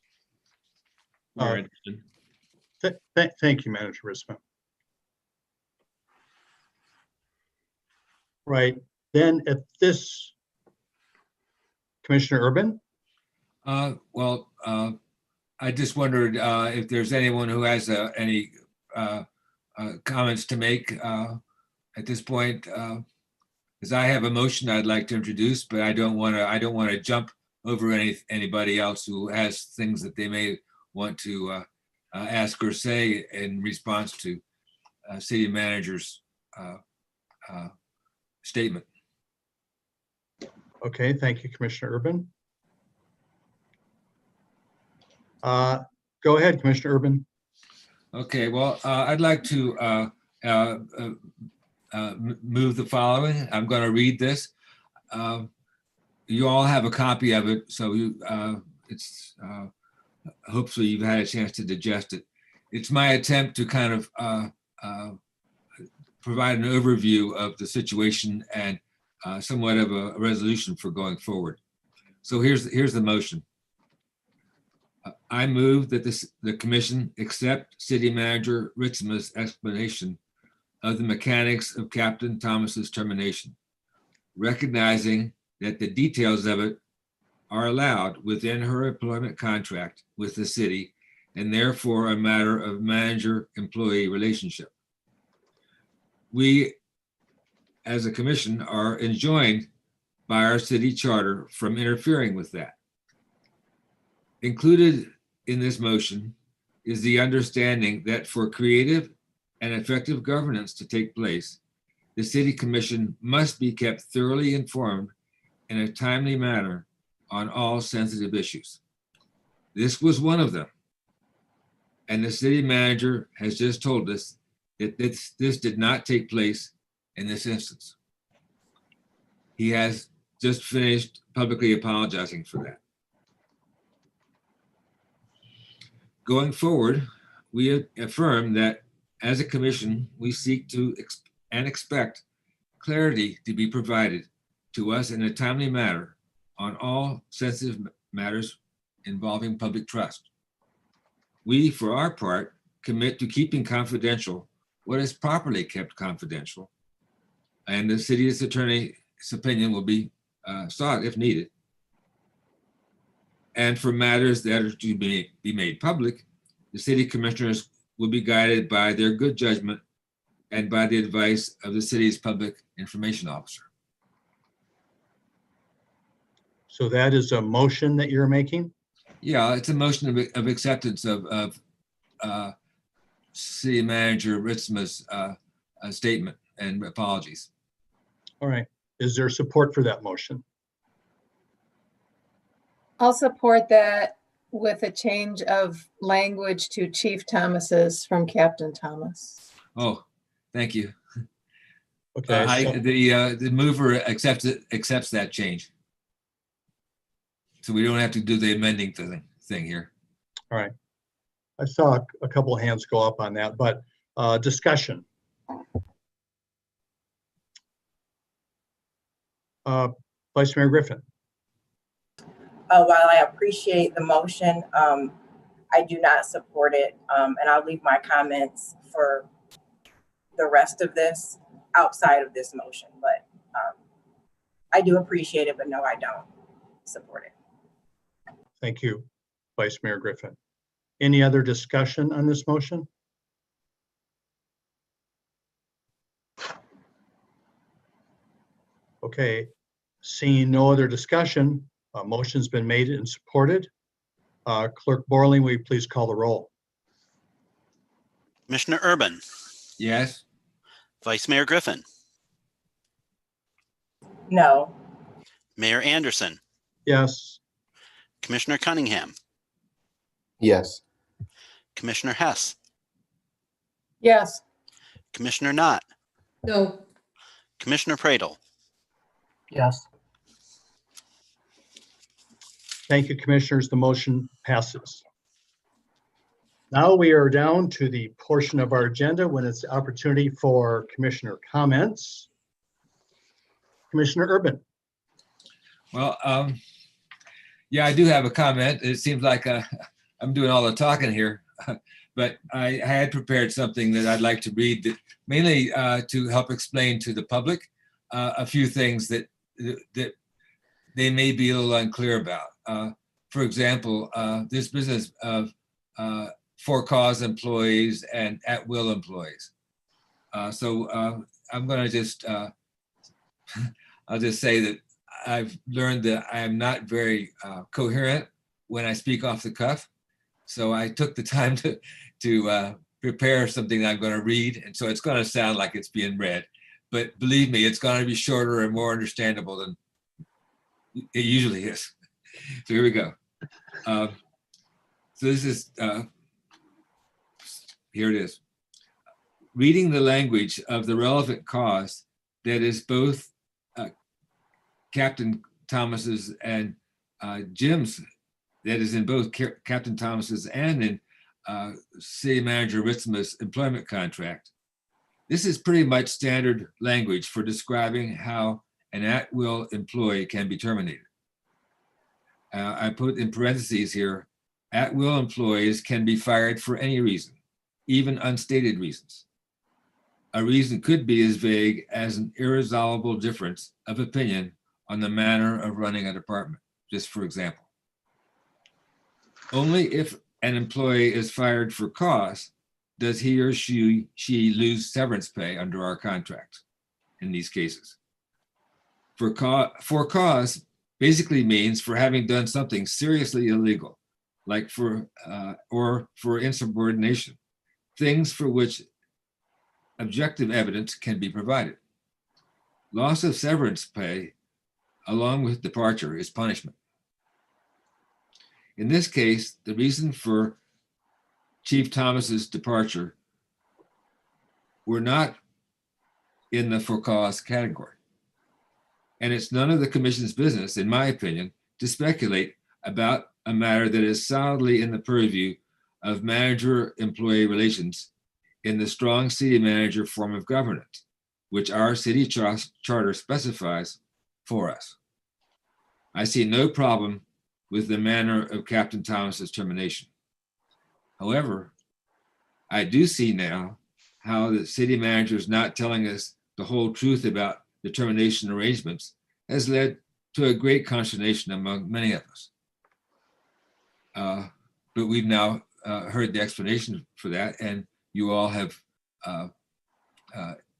Thank you, Manager Risman. Right, then at this, Commissioner Urban? I just wondered if there's anyone who has any comments to make at this point, because I have a motion I'd like to introduce, but I don't want to jump over anybody else who has things that they may want to ask or say in response to city manager's statement. Okay, thank you, Commissioner Urban. Go ahead, Commissioner Urban. Okay, well, I'd like to move the following. I'm going to read this. You all have a copy of it, so it's hopefully you've had a chance to digest it. It's my attempt to kind of provide an overview of the situation and somewhat of a resolution for going forward. So here's the motion. I move that the commission accept City Manager Ritzma's explanation of the mechanics of Captain Thomas's termination, recognizing that the details of it are allowed within her employment contract with the city and therefore a matter of manager-employee relationship. We, as a commission, are enjoined by our city charter from interfering with that. Included in this motion is the understanding that for creative and effective governance to take place, the city commission must be kept thoroughly informed in a timely manner on all sensitive issues. This was one of them. And the city manager has just told us that this did not take place in this instance. He has just finished publicly apologizing for that. Going forward, we affirm that as a commission, we seek to and expect clarity to be provided to us in a timely manner on all sensitive matters involving public trust. We, for our part, commit to keeping confidential what is properly kept confidential, and the city's attorney's opinion will be sought if needed. And for matters that are to be made public, the city commissioners will be guided by their good judgment and by the advice of the city's public information officer. So that is a motion that you're making? Yeah, it's a motion of acceptance of City Manager Ritzma's statement and apologies. All right. Is there support for that motion? I'll support that with a change of language to Chief Thomas's from Captain Thomas. Oh, thank you. Okay. The mover accepts that change. So we don't have to do the amending thing here. All right. I saw a couple of hands go up on that, but discussion. Vice Mayor Griffin. While I appreciate the motion, I do not support it. And I'll leave my comments for the rest of this outside of this motion, but I do appreciate it, but no, I don't support it. Thank you, Vice Mayor Griffin. Any other discussion on this motion? Okay, seeing no other discussion, a motion's been made and supported. Clerk Borling, will you please call the roll? Commissioner Urban, Yes. Vice Mayor Griffin, No. Mayor Anderson, Yes. Commissioner Cunningham, Yes. Commissioner Hess, Yes. Commissioner Knott, No. Commissioner Pradle. Yes. Thank you, Commissioners. The motion passes. Now we are down to the portion of our agenda when it's the opportunity for Commissioner comments. Commissioner Urban. Well, yeah, I do have a comment. It seems like I'm doing all the talking here, but I had prepared something that I'd like to read, that mainly to help explain to the public a few things that they may be a little unclear about. For example, this business of for-cause employees and at-will employees. So I'm going to just, I'll just say that I've learned that I am not very coherent when I speak off the cuff. So I took the time to prepare something that I'm going to read. And so it's going to sound like it's being read. But believe me, it's going to be shorter and more understandable than it usually is. So here we go. So this is, here it is. Reading the language of the relevant cause that is both Captain Thomas's and Jim's, that is in both Captain Thomas's and in City Manager Ritzma's employment contract. This is pretty much standard language for describing how an at-will employee can be terminated. I put in parentheses here, at-will employees can be fired for any reason, even unstated reasons. A reason could be as vague as an irresolvable difference of opinion on the manner of running a department, just for example. Only if an employee is fired for cause does he or she lose severance pay under our contract in these cases. For cause basically means for having done something seriously illegal, like or for insubordination, things for which objective evidence can be provided. Loss of severance pay along with departure is punishment. In this case, the reason for Chief Thomas's departure were not in the for cause category. And it's none of the commission's business, in my opinion, to speculate about a matter that is solidly in the purview of manager-employee relations in the strong city manager form of governance, which our city charter specifies for us. I see no problem with the manner of Captain Thomas's termination. However, I do see now how the city manager is not telling us the whole truth about the termination arrangements has led to a great consternation among many of us. But we've now heard the explanation for that, and you all have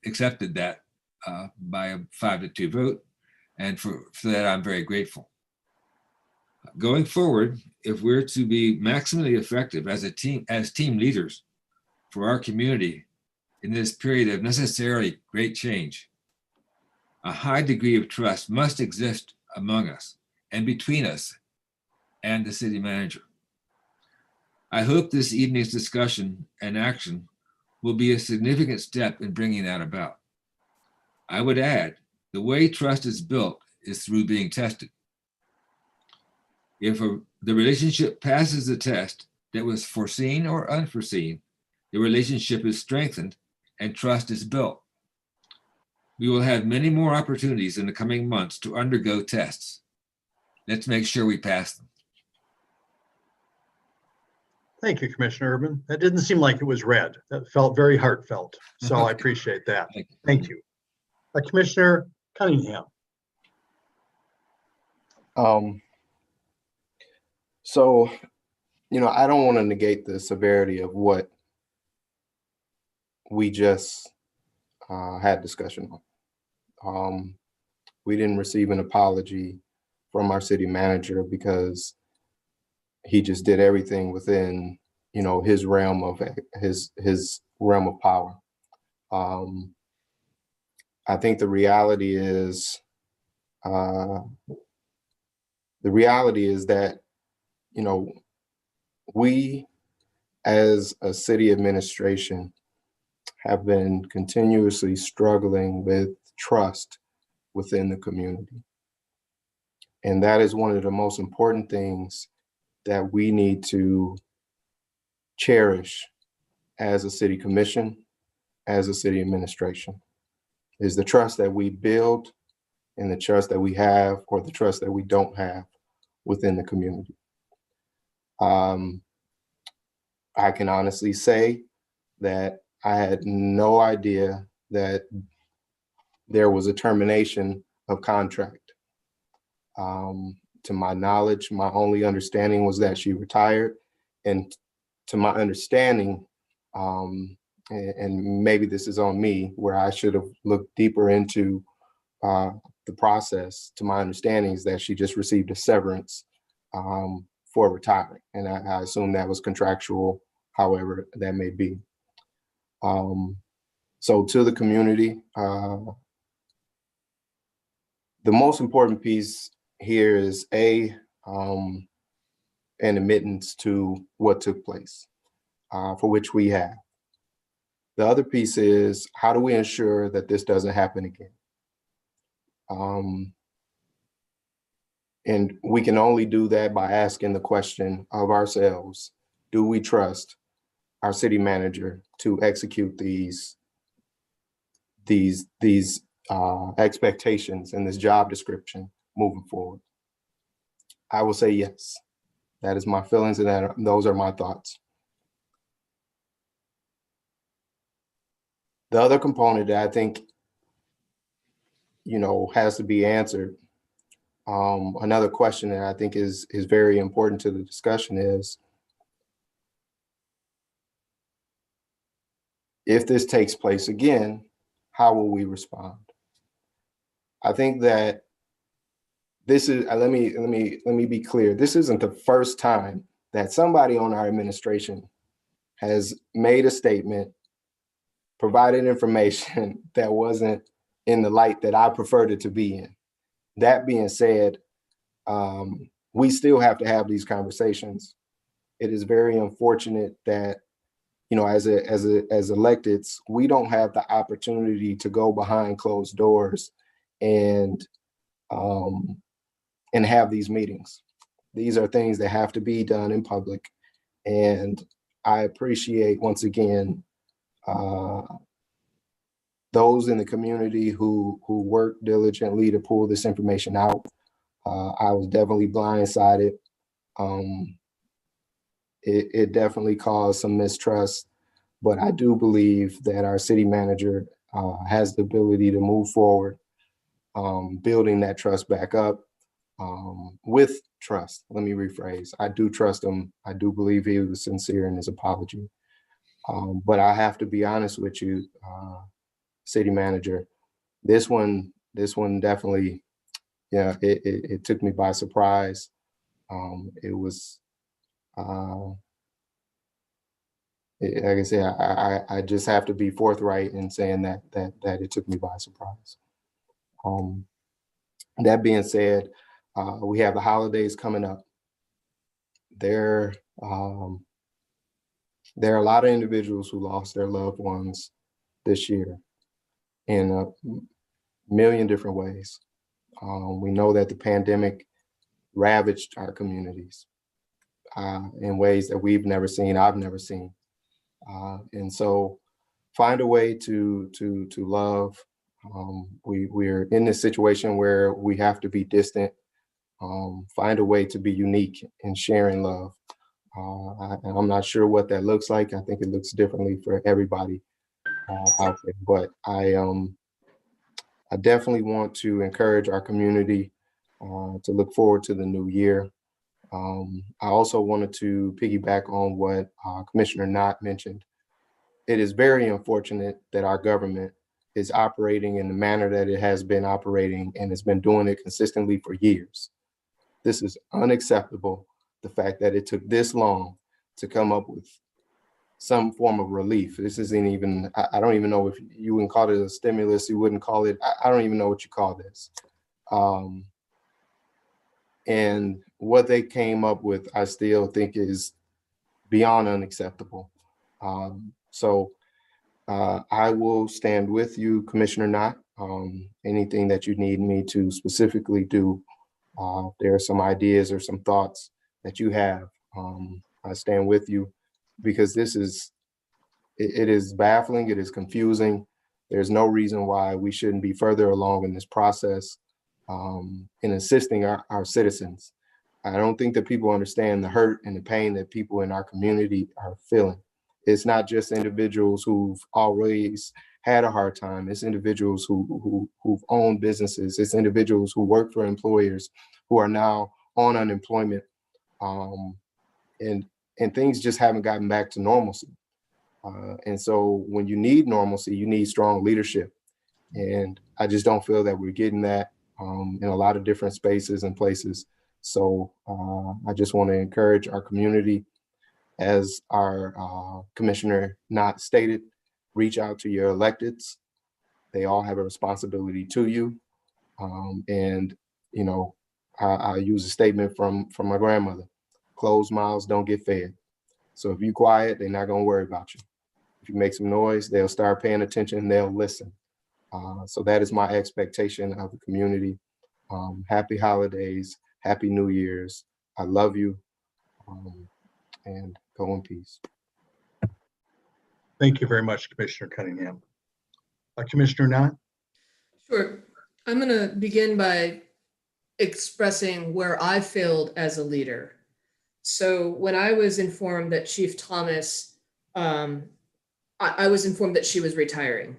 accepted that by a 5-2 vote. And for that, I'm very grateful. Going forward, if we're to be maximally effective as team leaders for our community in this period of necessarily great change, a high degree of trust must exist among us and between us and the city manager. I hope this evening's discussion and action will be a significant step in bringing that about. I would add, the way trust is built is through being tested. If the relationship passes the test that was foreseen or unforeseen, the relationship is strengthened and trust is built. We will have many more opportunities in the coming months to undergo tests. Let's make sure we pass them. Thank you, Commissioner Urban. That didn't seem like it was read. That felt very heartfelt. So I appreciate that. Thank you. Commissioner Cunningham. So, I don't want to negate the severity of what we just had discussion on. We didn't receive an apology from our city manager because he just did everything within, his realm of power. I think the reality is that, we as a city administration have been continuously struggling with trust within the community. And that is one of the most important things that we need to cherish as a city commission, as a city administration, is the trust that we build and the trust that we have or the trust that we don't have within the community. I can honestly say that I had no idea that there was a termination of contract. To my knowledge, my only understanding was that she retired. And to my understanding, and maybe this is on me, where I should have looked deeper into the process, to my understanding is that she just received a severance for retiring. And I assume that was contractual, however that may be. So to the community, the most important piece here is an admittance to what took place, for which we have. The other piece is, how do we ensure that this doesn't happen again? And we can only do that by asking the question of ourselves, do we trust our city manager to execute these expectations and this job description moving forward? I will say yes. That is my feelings, and those are my thoughts. The other component that I think, has to be answered, another question that I think is very important to the discussion is, if this takes place again, how will we respond? I think that this is, let me be clear. This isn't the first time that somebody on our administration has made a statement, provided information that wasn't in the light that I preferred it to be in. That being said, we still have to have these conversations. It is very unfortunate that, as electeds, we don't have the opportunity to go behind closed doors and have these meetings. These are things that have to be done in public. And I appreciate, once again, those in the community who work diligently to pull this information out. I was definitely blindsided. It definitely caused some mistrust, but I do believe that our city manager has the ability to move forward, building that trust back up with trust. Let me rephrase. I do trust him. I do believe he was sincere in his apology. But I have to be honest with you, city manager. This one definitely, yeah, it took me by surprise. It was, like I said, I just have to be forthright in saying that it took me by surprise. That being said, we have the holidays coming up. There are a lot of individuals who lost their loved ones this year in a million different ways. We know that the pandemic ravaged our communities in ways that we've never seen, I've never seen. And so find a way to love. We're in this situation where we have to be distant. Find a way to be unique in sharing love. And I'm not sure what that looks like. I think it looks differently for everybody out there. But I definitely want to encourage our community to look forward to the new year. I also wanted to piggyback on what Commissioner Knott mentioned. It is very unfortunate that our government is operating in the manner that it has been operating and has been doing it consistently for years. This is unacceptable. The fact that it took this long to come up with some form of relief. This isn't even, I don't even know if you wouldn't call it a stimulus, you wouldn't call it, I don't even know what you call this. And what they came up with, I still think is beyond unacceptable. So I will stand with you, Commissioner Knott. Anything that you need me to specifically do, there are some ideas or some thoughts that you have. I stand with you because this is, it is baffling, it is confusing. There's no reason why we shouldn't be further along in this process in assisting our citizens. I don't think that people understand the hurt and the pain that people in our community are feeling. It's not just individuals who've always had a hard time. It's individuals who've owned businesses. It's individuals who work for employers who are now on unemployment. And things just haven't gotten back to normalcy. And so when you need normalcy, you need strong leadership. And I just don't feel that we're getting that in a lot of different spaces and places. So I just want to encourage our community, as our Commissioner Knott stated, reach out to your electeds. They all have a responsibility to you. And, you know, I use a statement from my grandmother: closed mouths don't get fed. So if you quiet, they're not gonna worry about you. If you make some noise, they'll start paying attention, they'll listen. So that is my expectation of the community. Happy holidays, happy New Year's. I love you, and go in peace. Thank you very much, Commissioner Cunningham. Commissioner Knott? Sure. I'm going to begin by expressing where I failed as a leader. So when I was informed that Chief Thomas, I was informed that she was retiring.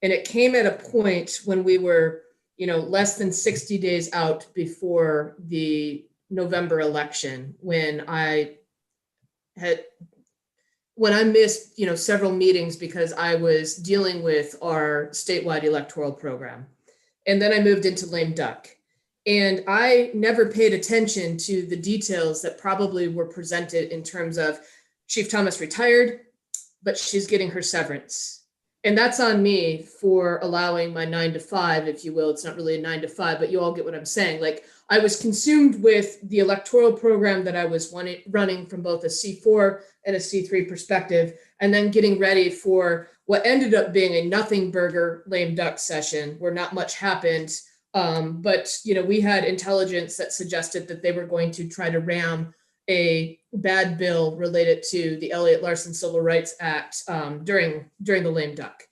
And it came at a point when we were, you know, less than 60 days out before the November election, when I missed, you know, several meetings because I was dealing with our statewide electoral program. And then I moved into lame duck. And I never paid attention to the details that probably were presented in terms of Chief Thomas retired, but she's getting her severance. And that's on me for allowing my 9 to 5, if you will. It's not really a 9 to 5, but you all get what I'm saying. Like, I was consumed with the electoral program that I was running from both a C4 and a C3 perspective, and then getting ready for what ended up being a nothing burger lame duck session where not much happened. But, you know, we had intelligence that suggested that they were going to try to ram a bad bill related to the Elliott Larson Civil Rights Act during the lame duck.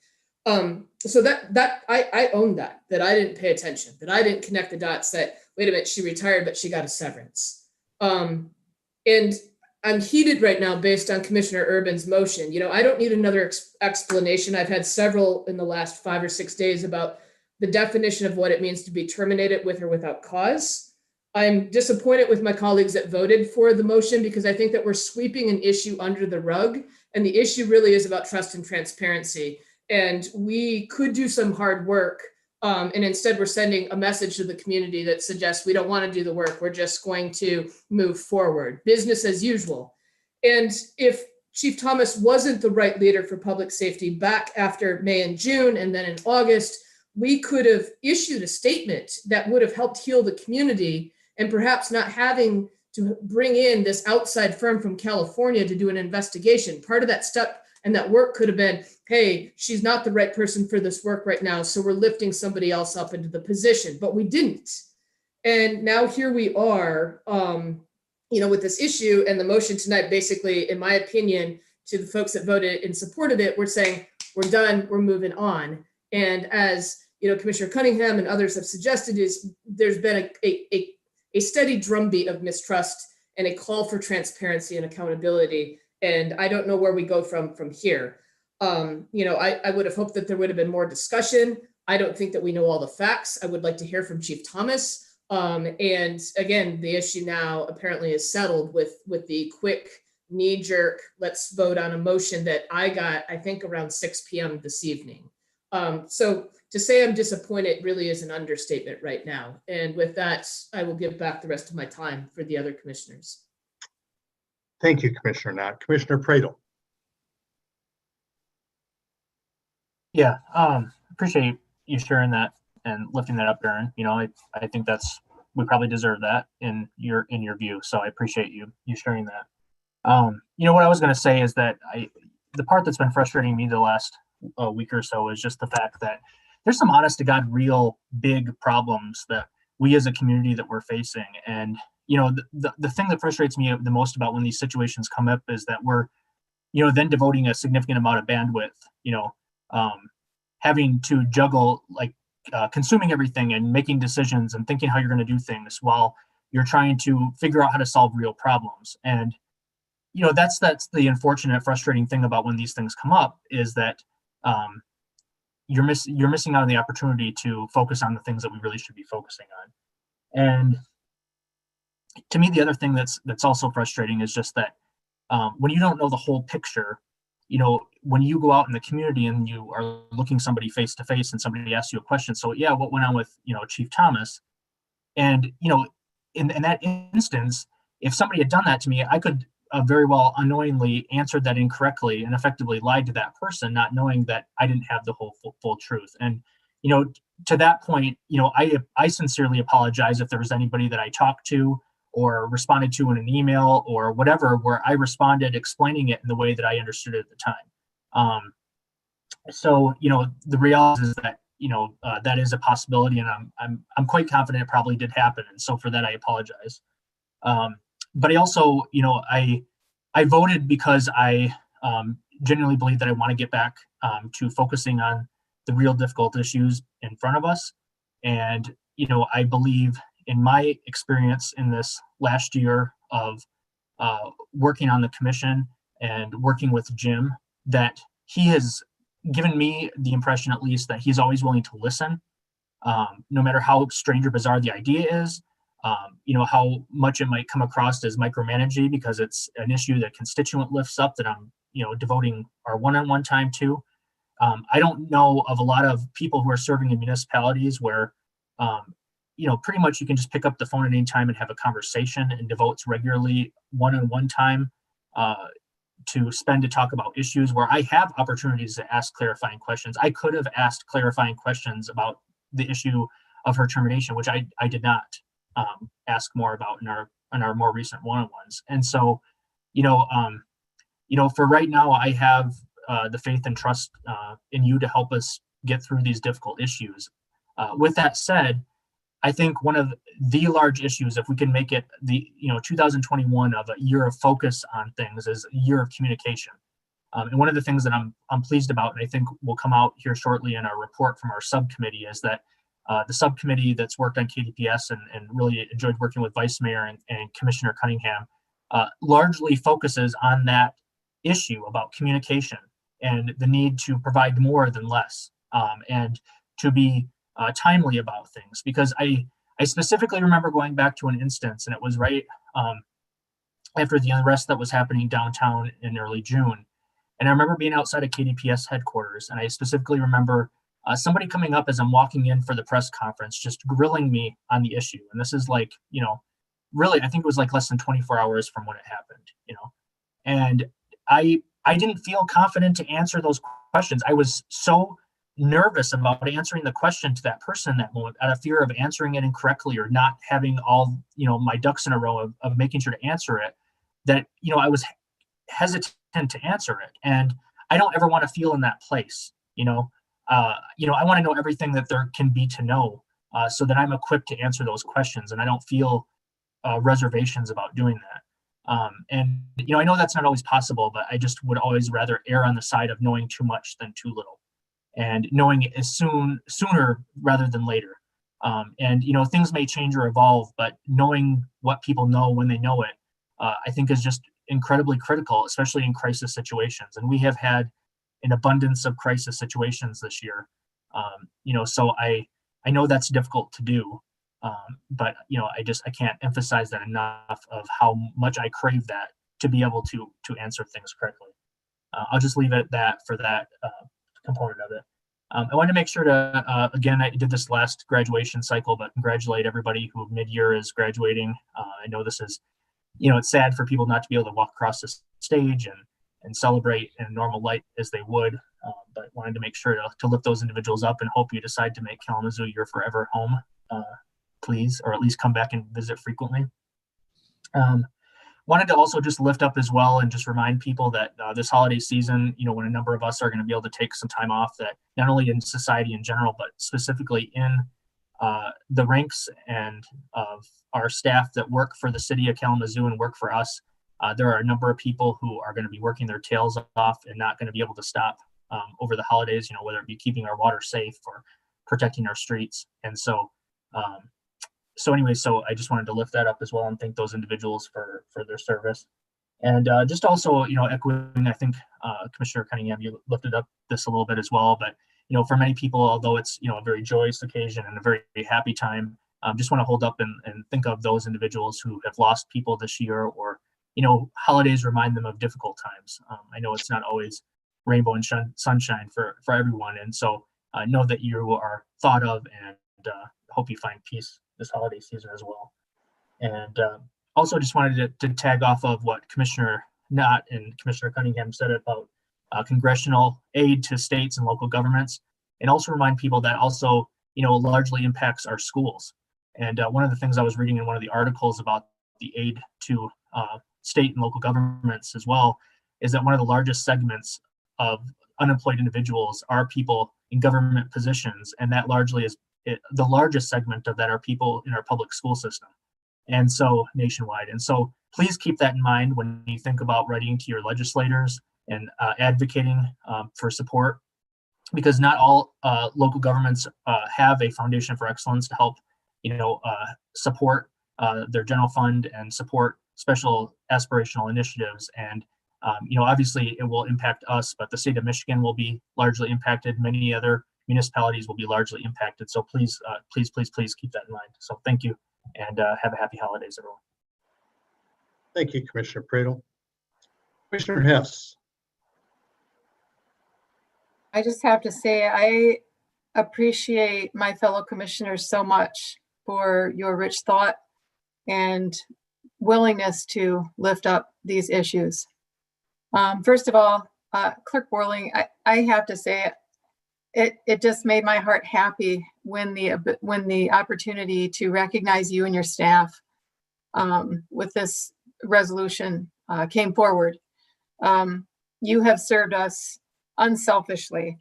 So that I own that I didn't pay attention, that I didn't connect the dots, that, wait a minute, she retired, but she got a severance. And I'm heated right now based on Commissioner Urban's motion. You know, I don't need another explanation. I've had several in the last 5 or 6 days about the definition of what it means to be terminated with or without cause. I'm disappointed with my colleagues that voted for the motion, because I think that we're sweeping an issue under the rug. And the issue really is about trust and transparency. And we could do some hard work. And instead, we're sending a message to the community that suggests we don't want to do the work. We're just going to move forward, business as usual. And if Chief Thomas wasn't the right leader for public safety back after May and June, and then in August, we could have issued a statement that would have helped heal the community, and perhaps not having to bring in this outside firm from California to do an investigation. Part of that step and that work could have been, hey, she's not the right person for this work right now, so we're lifting somebody else up into the position, but we didn't. And now here we are, with this issue, and the motion tonight, basically, in my opinion, to the folks that voted and supported it, we're saying, we're done, we're moving on. And as Commissioner Cunningham and others have suggested, there's been a steady drumbeat of mistrust and a call for transparency and accountability. And I don't know where we go from here. I would have hoped that there would have been more discussion. I don't think that we know all the facts. I would like to hear from Chief Thomas. And again, the issue now apparently is settled with the quick knee-jerk, let's vote on a motion that I got, I think, around 6 p.m. this evening. So to say I'm disappointed really is an understatement right now. And with that, I will give back the rest of my time for the other commissioners. Thank you, Commissioner Knott. Commissioner Pradel. Yeah, appreciate you sharing that and lifting that up, Aaron. I think we probably deserve that in your view. So I appreciate you sharing that. What I was going to say is that the part that's been frustrating me the last week or so is just the fact that there's some honest to God real big problems that we as a community that we're facing. And the thing that frustrates me the most about when these situations come up is that we're then devoting a significant amount of bandwidth, having to juggle consuming everything and making decisions and thinking how you're going to do things while you're trying to figure out how to solve real problems. And that's the unfortunate, frustrating thing about when these things come up is that you're missing out on the opportunity to focus on the things that we really should be focusing on. And to me, the other thing that's also frustrating is just that when you don't know the whole picture, when you go out in the community and you are looking somebody face to face and somebody asks you a question, so yeah, what went on with Chief Thomas? And in that instance, if somebody had done that to me, I could very well unknowingly answered that incorrectly and effectively lied to that person, not knowing that I didn't have the whole full truth. And to that point, I sincerely apologize if there was anybody that I talked to or responded to in an email or whatever, where I responded explaining it in the way that I understood it at the time. So the reality is that that is a possibility, and I'm quite confident it probably did happen, and so for that I apologize. But I also I voted because I genuinely believe that I want to get back to focusing on the real difficult issues in front of us, and I believe, in my experience in this last year of working on the commission and working with Jim, that he has given me the impression, at least, that he's always willing to listen, no matter how strange or bizarre the idea is, how much it might come across as micromanaging because it's an issue that constituent lifts up that I'm, devoting our one-on-one time to. I don't know of a lot of people who are serving in municipalities where pretty much you can just pick up the phone at any time and have a conversation and devotes regularly one-on-one time to spend to talk about issues where I have opportunities to ask clarifying questions. I could have asked clarifying questions about the issue of her termination, which I did not ask more about in our more recent one-on-ones. And so, for right now, I have the faith and trust in you to help us get through these difficult issues. With that said, I think one of the large issues, if we can make it 2021 of a year of focus on things, is a year of communication. And one of the things that I'm pleased about, and I think will come out here shortly in our report from our subcommittee, is that the subcommittee that's worked on KDPS and really enjoyed working with Vice Mayor and Commissioner Cunningham largely focuses on that issue about communication and the need to provide more than less, and to be timely about things. Because I specifically remember going back to an instance, and it was right after the unrest that was happening downtown in early June, And I remember being outside of KDPS headquarters, and I specifically remember somebody coming up as I'm walking in for the press conference, just grilling me on the issue. And this is like, really, I think it was like less than 24 hours from when it happened, and I didn't feel confident to answer those questions. I was so nervous about answering the question to that person in that moment, out of fear of answering it incorrectly or not having all, my ducks in a row of making sure to answer it, that, I was hesitant to answer it. And I don't ever want to feel in that place, I want to know everything that there can be to know, so that I'm equipped to answer those questions, and I don't feel reservations about doing that. And I know that's not always possible, but I just would always rather err on the side of knowing too much than too little, and knowing it sooner rather than later. And things may change or evolve, but knowing what people know when they know it, I think is just incredibly critical, especially in crisis situations. And we have had an abundance of crisis situations this year. So I know that's difficult to do. But I can't emphasize that enough of how much I crave that to be able to answer things correctly. I'll just leave it at that for that component of it. I wanted to make sure to, again, I did this last graduation cycle, but congratulate everybody who mid-year is graduating. I know this is, it's sad for people not to be able to walk across the stage and celebrate in normal light as they would, but wanted to make sure to lift those individuals up and hope you decide to make Kalamazoo your forever home, please, or at least come back and visit frequently. Wanted to also just lift up as well and just remind people that this holiday season, when a number of us are going to be able to take some time off, that not only in society in general, but specifically in the ranks and of our staff that work for the city of Kalamazoo and work for us, there are a number of people who are going to be working their tails off and not going to be able to stop over the holidays, whether it be keeping our water safe or protecting our streets. And so, so I just wanted to lift that up as well and thank those individuals for their service. And just also, echoing, I think Commissioner Cunningham, you lifted up this a little bit as well, but, for many people, although it's, a very joyous occasion and a very happy time, just want to hold up and think of those individuals who have lost people this year, or, holidays remind them of difficult times. I know it's not always rainbow and sunshine for everyone. And so know that you are thought of, and hope you find peace this holiday season as well. And also just wanted to tag off of what Commissioner Knott and Commissioner Cunningham said about congressional aid to states and local governments, and also remind people that also, largely impacts our schools. And one of the things I was reading in one of the articles about the aid to state and local governments as well, is that one of the largest segments of unemployed individuals are people in government positions, and that largely is the largest segment of that are people in our public school system, and so nationwide. And so please keep that in mind when you think about writing to your legislators and advocating for support, because not all local governments have a foundation for excellence to help support their general fund and support special aspirational initiatives. And obviously it will impact us, but the state of Michigan will be largely impacted. Many other municipalities will be largely impacted. So please keep that in mind. So thank you, and have a happy holidays, everyone. Thank you, Commissioner Pradel. Commissioner Hess. I just have to say, I appreciate my fellow commissioners so much for your rich thought and willingness to lift up these issues. First of all, Clerk Borling, I have to say, it just made my heart happy when the opportunity to recognize you and your staff with this resolution came forward. You have served us unselfishly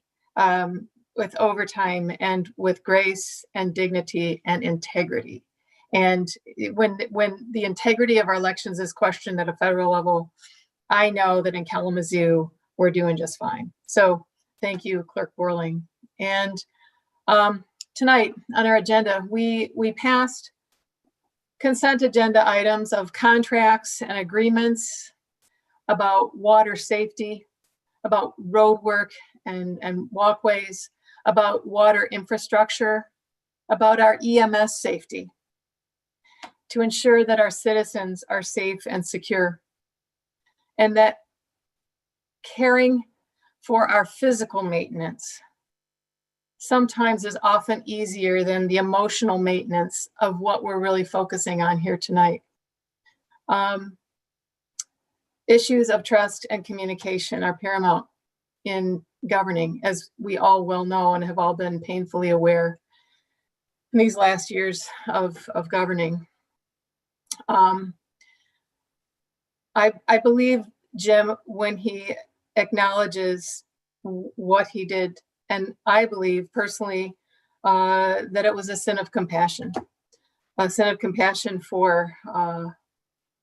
with overtime and with grace and dignity and integrity. And when the integrity of our elections is questioned at a federal level, I know that in Kalamazoo, we're doing just fine. So thank you, Clerk Borling. And tonight on our agenda, we passed consent agenda items of contracts and agreements about water safety, about road work and walkways, about water infrastructure, about our EMS safety, to ensure that our citizens are safe and secure, and that caring for our physical maintenance sometimes is often easier than the emotional maintenance of what we're really focusing on here tonight. Issues of trust and communication are paramount in governing, as we all well know and have all been painfully aware in these last years of governing. I believe Jim when he acknowledges what he did, and I believe personally that it was a sin of compassion for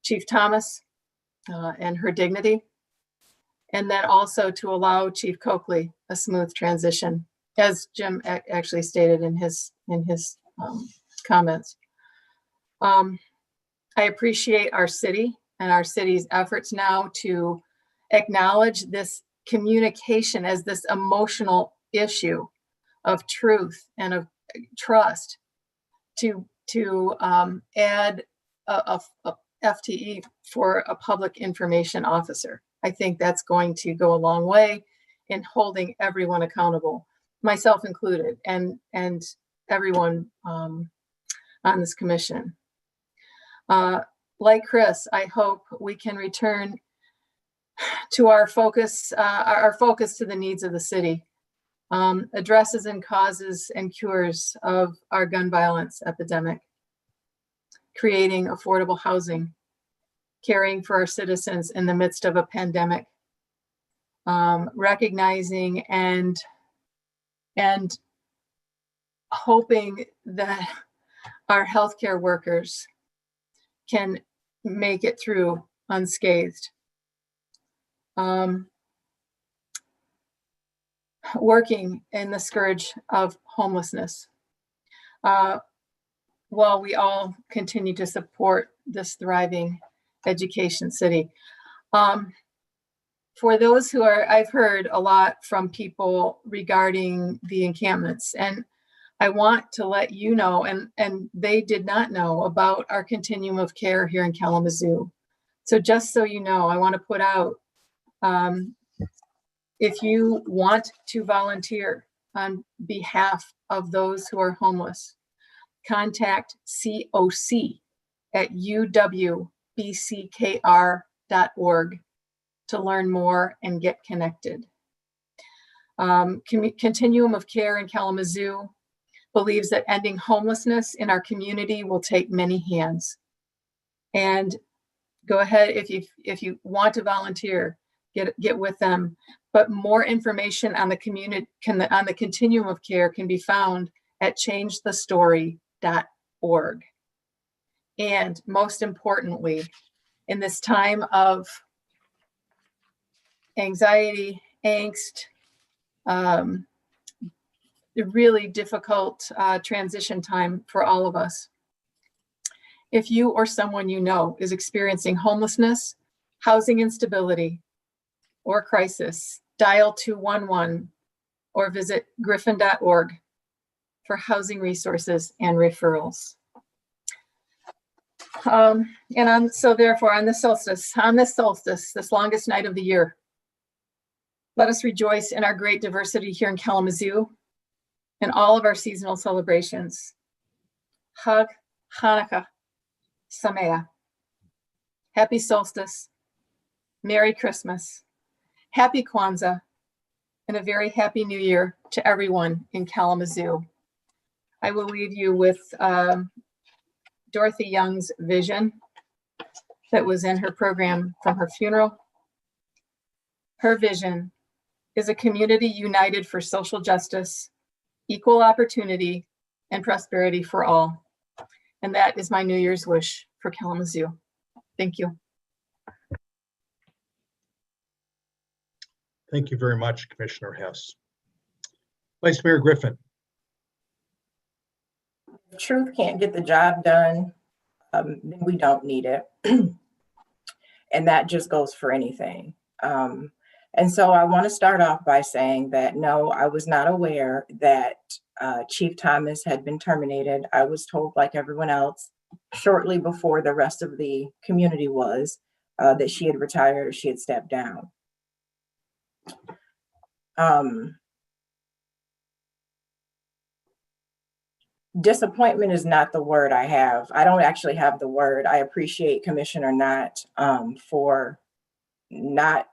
Chief Thomas and her dignity, and then also to allow Chief Coakley a smooth transition, as Jim actually stated in his comments. I appreciate our city and our city's efforts now to acknowledge this communication as this emotional issue of truth and of trust to add a FTE for a public information officer. I think that's going to go a long way in holding everyone accountable, myself included, and everyone on this commission. Like Chris, I hope we can return to our focus to the needs of the city, addresses and causes and cures of our gun violence epidemic, creating affordable housing, caring for our citizens in the midst of a pandemic, recognizing and hoping that our healthcare workers can make it through unscathed. Working in the scourge of homelessness, while we all continue to support this thriving education city. For those who are, I've heard a lot from people regarding the encampments, and I want to let you know, and they did not know about our continuum of care here in Kalamazoo. So just so you know, I want to put out, if you want to volunteer on behalf of those who are homeless, contact COC at uwbckr.org to learn more and get connected. Continuum of Care in Kalamazoo believes that ending homelessness in our community will take many hands. And go ahead, if you want to volunteer, get with them. But more information on the on the continuum of care can be found at changethestory.org. And most importantly, in this time of anxiety, angst, really difficult transition time for all of us. If you or someone you know is experiencing homelessness, housing instability, or crisis, dial 211 or visit griffin.org for housing resources and referrals. So therefore, on this solstice, this longest night of the year, let us rejoice in our great diversity here in Kalamazoo and all of our seasonal celebrations. Hag Hanukkah Sameach. Happy solstice, Merry Christmas, Happy Kwanzaa, and a very happy new year to everyone in Kalamazoo. I will leave you with Dorothy Young's vision that was in her program from her funeral. Her vision is a community united for social justice, equal opportunity, and prosperity for all. And that is my New Year's wish for Kalamazoo. Thank you. Thank you very much, Commissioner Hess. Vice Mayor Griffin. If truth can't get the job done, then we don't need it. And that just goes for anything. And so I want to start off by saying that, no, I was not aware that Chief Thomas had been terminated. I was told, like everyone else, shortly before the rest of the community was, that she had retired or she had stepped down. Disappointment is not the word I have. I don't actually have the word. I appreciate Commissioner Knott for not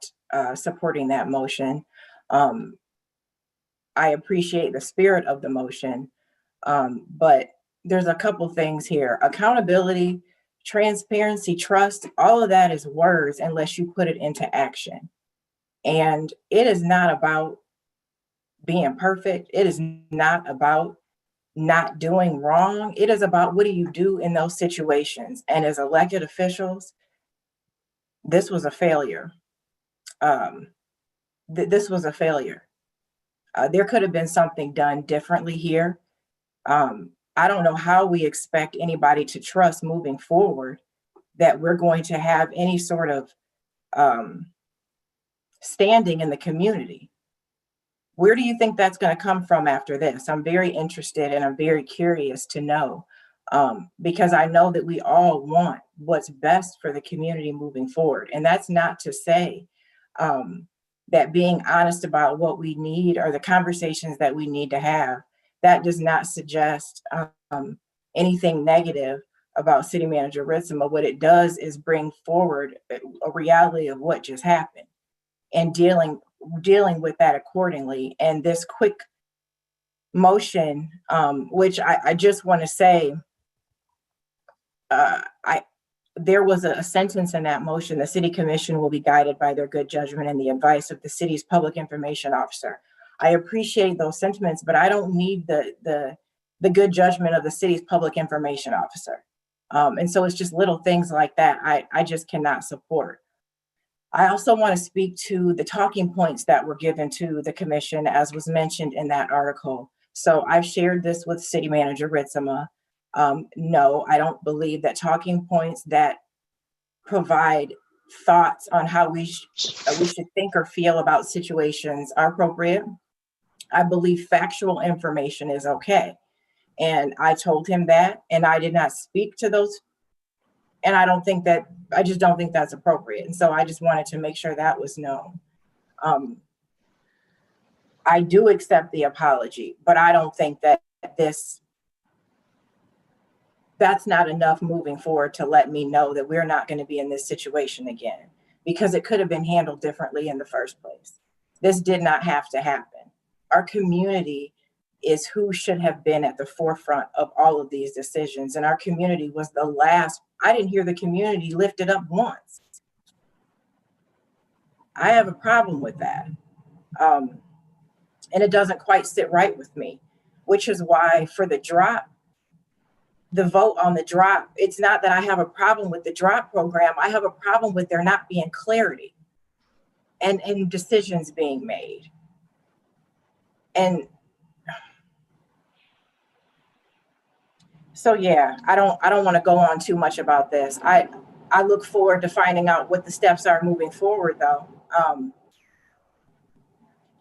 supporting that motion. I appreciate the spirit of the motion, but there's a couple things here. Accountability, transparency, trust, all of that is words unless you put it into action. And it is not about being perfect. It is not about not doing wrong. It is about what do you do in those situations. And as elected officials, this was a failure. This was a failure. There could have been something done differently here. I don't know how we expect anybody to trust moving forward that we're going to have any sort of standing in the community. Where do you think that's going to come from after this? I'm very interested and I'm very curious to know, because I know that we all want what's best for the community moving forward. And that's not to say that being honest about what we need or the conversations that we need to have, that does not suggest anything negative about City Manager Ritzema. What it does is bring forward a reality of what just happened and dealing with that accordingly. And this quick motion, which I just want to say, there was a sentence in that motion: the City Commission will be guided by their good judgment and the advice of the city's public information officer. I appreciate those sentiments, but I don't need the good judgment of the city's public information officer. And so it's just little things like that I just cannot support. I also want to speak to the talking points that were given to the commission, as was mentioned in that article. So I've shared this with City Manager Ritzema. No, I don't believe that talking points that provide thoughts on how we should think or feel about situations are appropriate. I believe factual information is okay. And I told him that, and I did not speak to those. And I just don't think that's appropriate. And so I just wanted to make sure that was known. I do accept the apology, but I don't think that that's not enough moving forward to let me know that we're not going to be in this situation again, because it could have been handled differently in the first place. This did not have to happen. Our community is who should have been at the forefront of all of these decisions. And our community was the last. I didn't hear the community lifted up once. I have a problem with that. And it doesn't quite sit right with me, which is why for the vote on the drop, it's not that I have a problem with the drop program. I have a problem with there not being clarity and decisions being made. And so, yeah, I don't want to go on too much about this. I look forward to finding out what the steps are moving forward, though.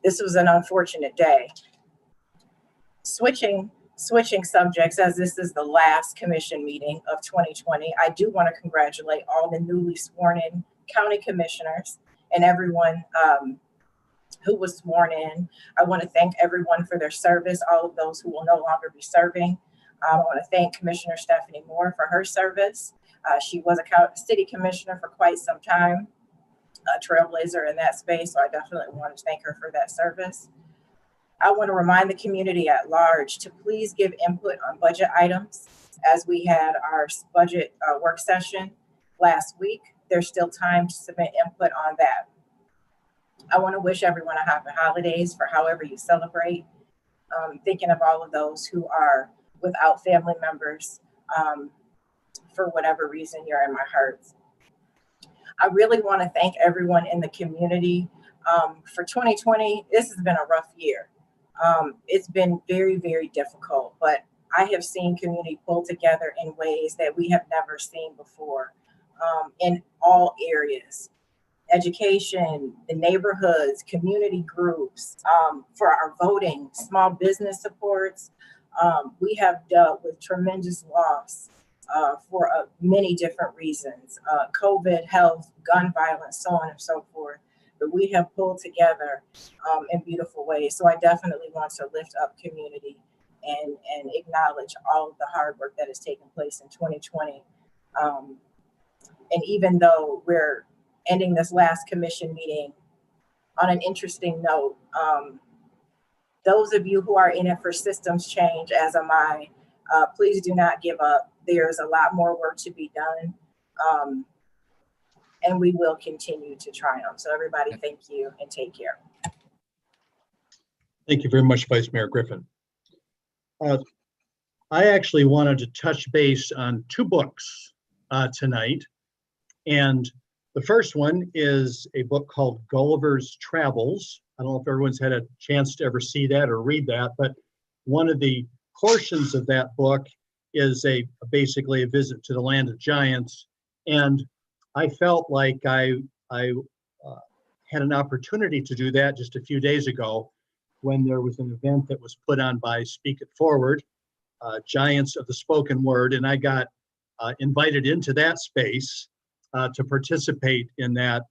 This was an unfortunate day. Switching subjects, as this is the last commission meeting of 2020, I do want to congratulate all the newly sworn in county commissioners and everyone who was sworn in. I want to thank everyone for their service, all of those who will no longer be serving. I want to thank Commissioner Stephanie Moore for her service. She was a city commissioner for quite some time, a trailblazer in that space, so I definitely want to thank her for that service. I want to remind the community at large to please give input on budget items. As we had our budget work session last week, there's still time to submit input on that. I want to wish everyone a happy holidays for however you celebrate. Thinking of all of those who are without family members, for whatever reason, you're in my heart. I really want to thank everyone in the community. For 2020, this has been a rough year. It's been very, very difficult, but I have seen community pull together in ways that we have never seen before, in all areas. Education, the neighborhoods, community groups, for our voting, small business supports. We have dealt with tremendous loss for many different reasons, COVID, health, gun violence, so on and so forth. but we have pulled together in beautiful ways. So I definitely want to lift up community and acknowledge all of the hard work that has taken place in 2020. And even though we're ending this last commission meeting on an interesting note, those of you who are in it for systems change, as am I, please do not give up. There's a lot more work to be done, and we will continue to triumph. So everybody, thank you and take care. Thank you very much, Vice Mayor Griffin. I actually wanted to touch base on two books tonight. And the first one is a book called Gulliver's Travels. I don't know if everyone's had a chance to ever see that or read that, but one of the portions of that book is basically a visit to the land of giants. And I felt like I had an opportunity to do that just a few days ago when there was an event that was put on by Speak It Forward, Giants of the Spoken Word, and I got invited into that space to participate in that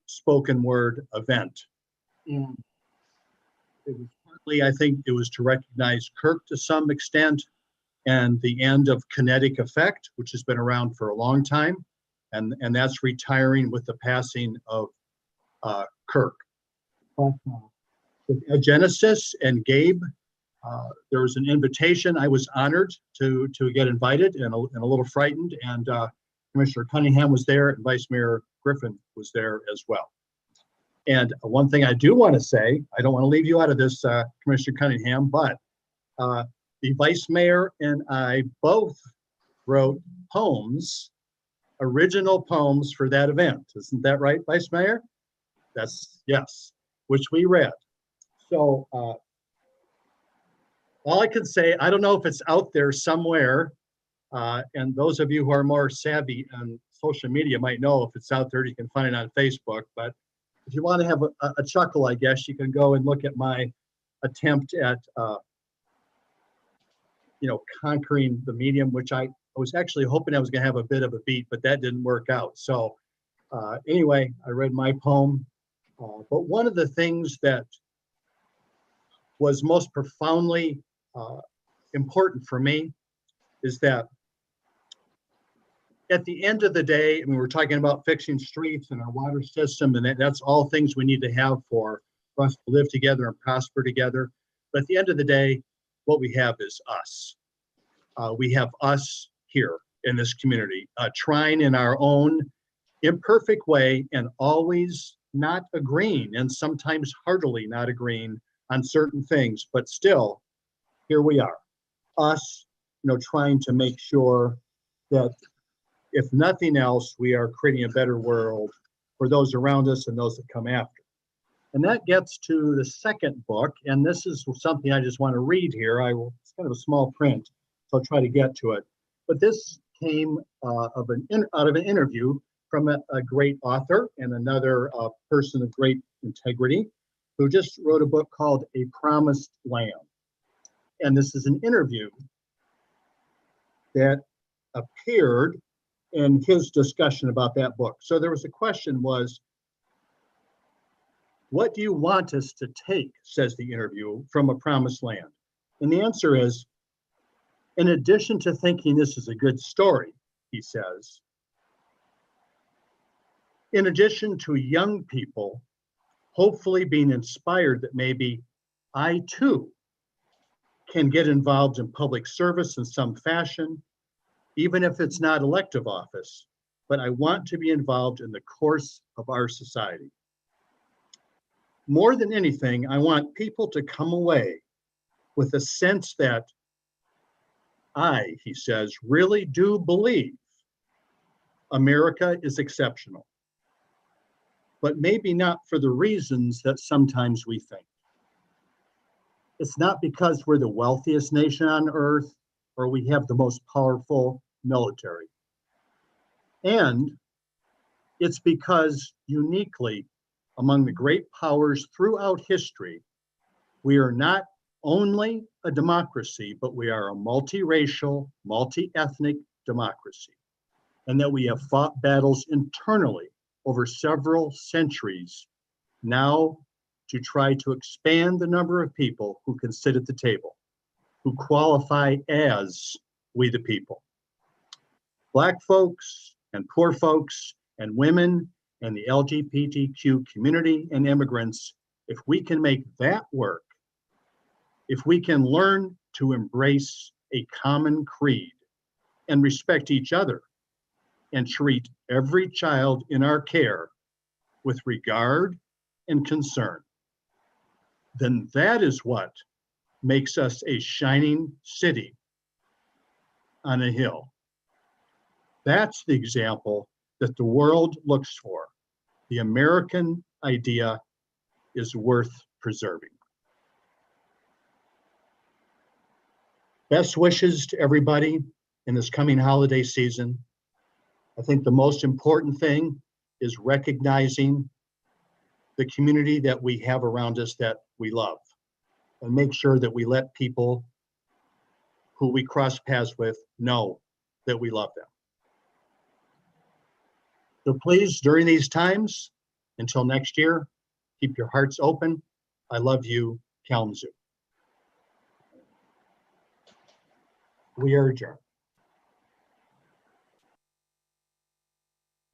spoken word event. And it was partly, I think, it was to recognize Kirk to some extent, and the end of Kinetic Effect, which has been around for a long time, and that's retiring with the passing of Kirk. But with Genesis and Gabe, there was an invitation. I was honored to get invited and a little frightened, and Commissioner Cunningham was there, and Vice Mayor Griffin was there as well. And one thing I do want to say, I don't want to leave you out of this, Commissioner Cunningham, but the Vice Mayor and I both wrote poems, original poems for that event. Isn't that right, Vice Mayor? Yes, which we read. So all I can say, I don't know if it's out there somewhere, and those of you who are more savvy on social media might know if it's out there, you can find it on Facebook. But if you want to have a chuckle, I guess you can go and look at my attempt at, conquering the medium, which I was actually hoping I was going to have a bit of a beat, but that didn't work out. So anyway, I read my poem. But one of the things that was most profoundly important for me is that at the end of the day, I mean, we're talking about fixing streets and our water system, and that's all things we need to have for us to live together and prosper together. But at the end of the day, what we have is us. We have us here in this community, trying in our own imperfect way and always not agreeing, and sometimes heartily not agreeing on certain things, but still, here we are. Us, trying to make sure that if nothing else, we are creating a better world for those around us and those that come after. And that gets to the second book, and this is something I just want to read here. It's kind of a small print, so I'll try to get to it. But this came out of an interview from a great author and another person of great integrity who just wrote a book called A Promised Land. And this is an interview that appeared in his discussion about that book. So there was a question was, what do you want us to take, says the interview, from A Promised Land? And the answer is, in addition to thinking this is a good story, he says, in addition to young people hopefully being inspired that maybe I too can get involved in public service in some fashion, even if it's not elective office, but I want to be involved in the course of our society. More than anything, I want people to come away with a sense that I, he says, really do believe America is exceptional, but maybe not for the reasons that sometimes we think. It's not because we're the wealthiest nation on earth or we have the most powerful military. And it's because uniquely among the great powers throughout history, we are not only a democracy, but we are a multiracial, multi-ethnic democracy. And that we have fought battles internally over several centuries, now to try to expand the number of people who can sit at the table, who qualify as we the people. Black folks and poor folks and women and the LGBTQ community and immigrants, if we can make that work, if we can learn to embrace a common creed and respect each other and treat every child in our care with regard and concern, then that is what makes us a shining city on a hill. That's the example that the world looks for. The American idea is worth preserving. Best wishes to everybody in this coming holiday season. I think the most important thing is recognizing the community that we have around us that we love, and make sure that we let people who we cross paths with know that we love them. So please, during these times, until next year, keep your hearts open. I love you, Kalamazoo. We are adjourned.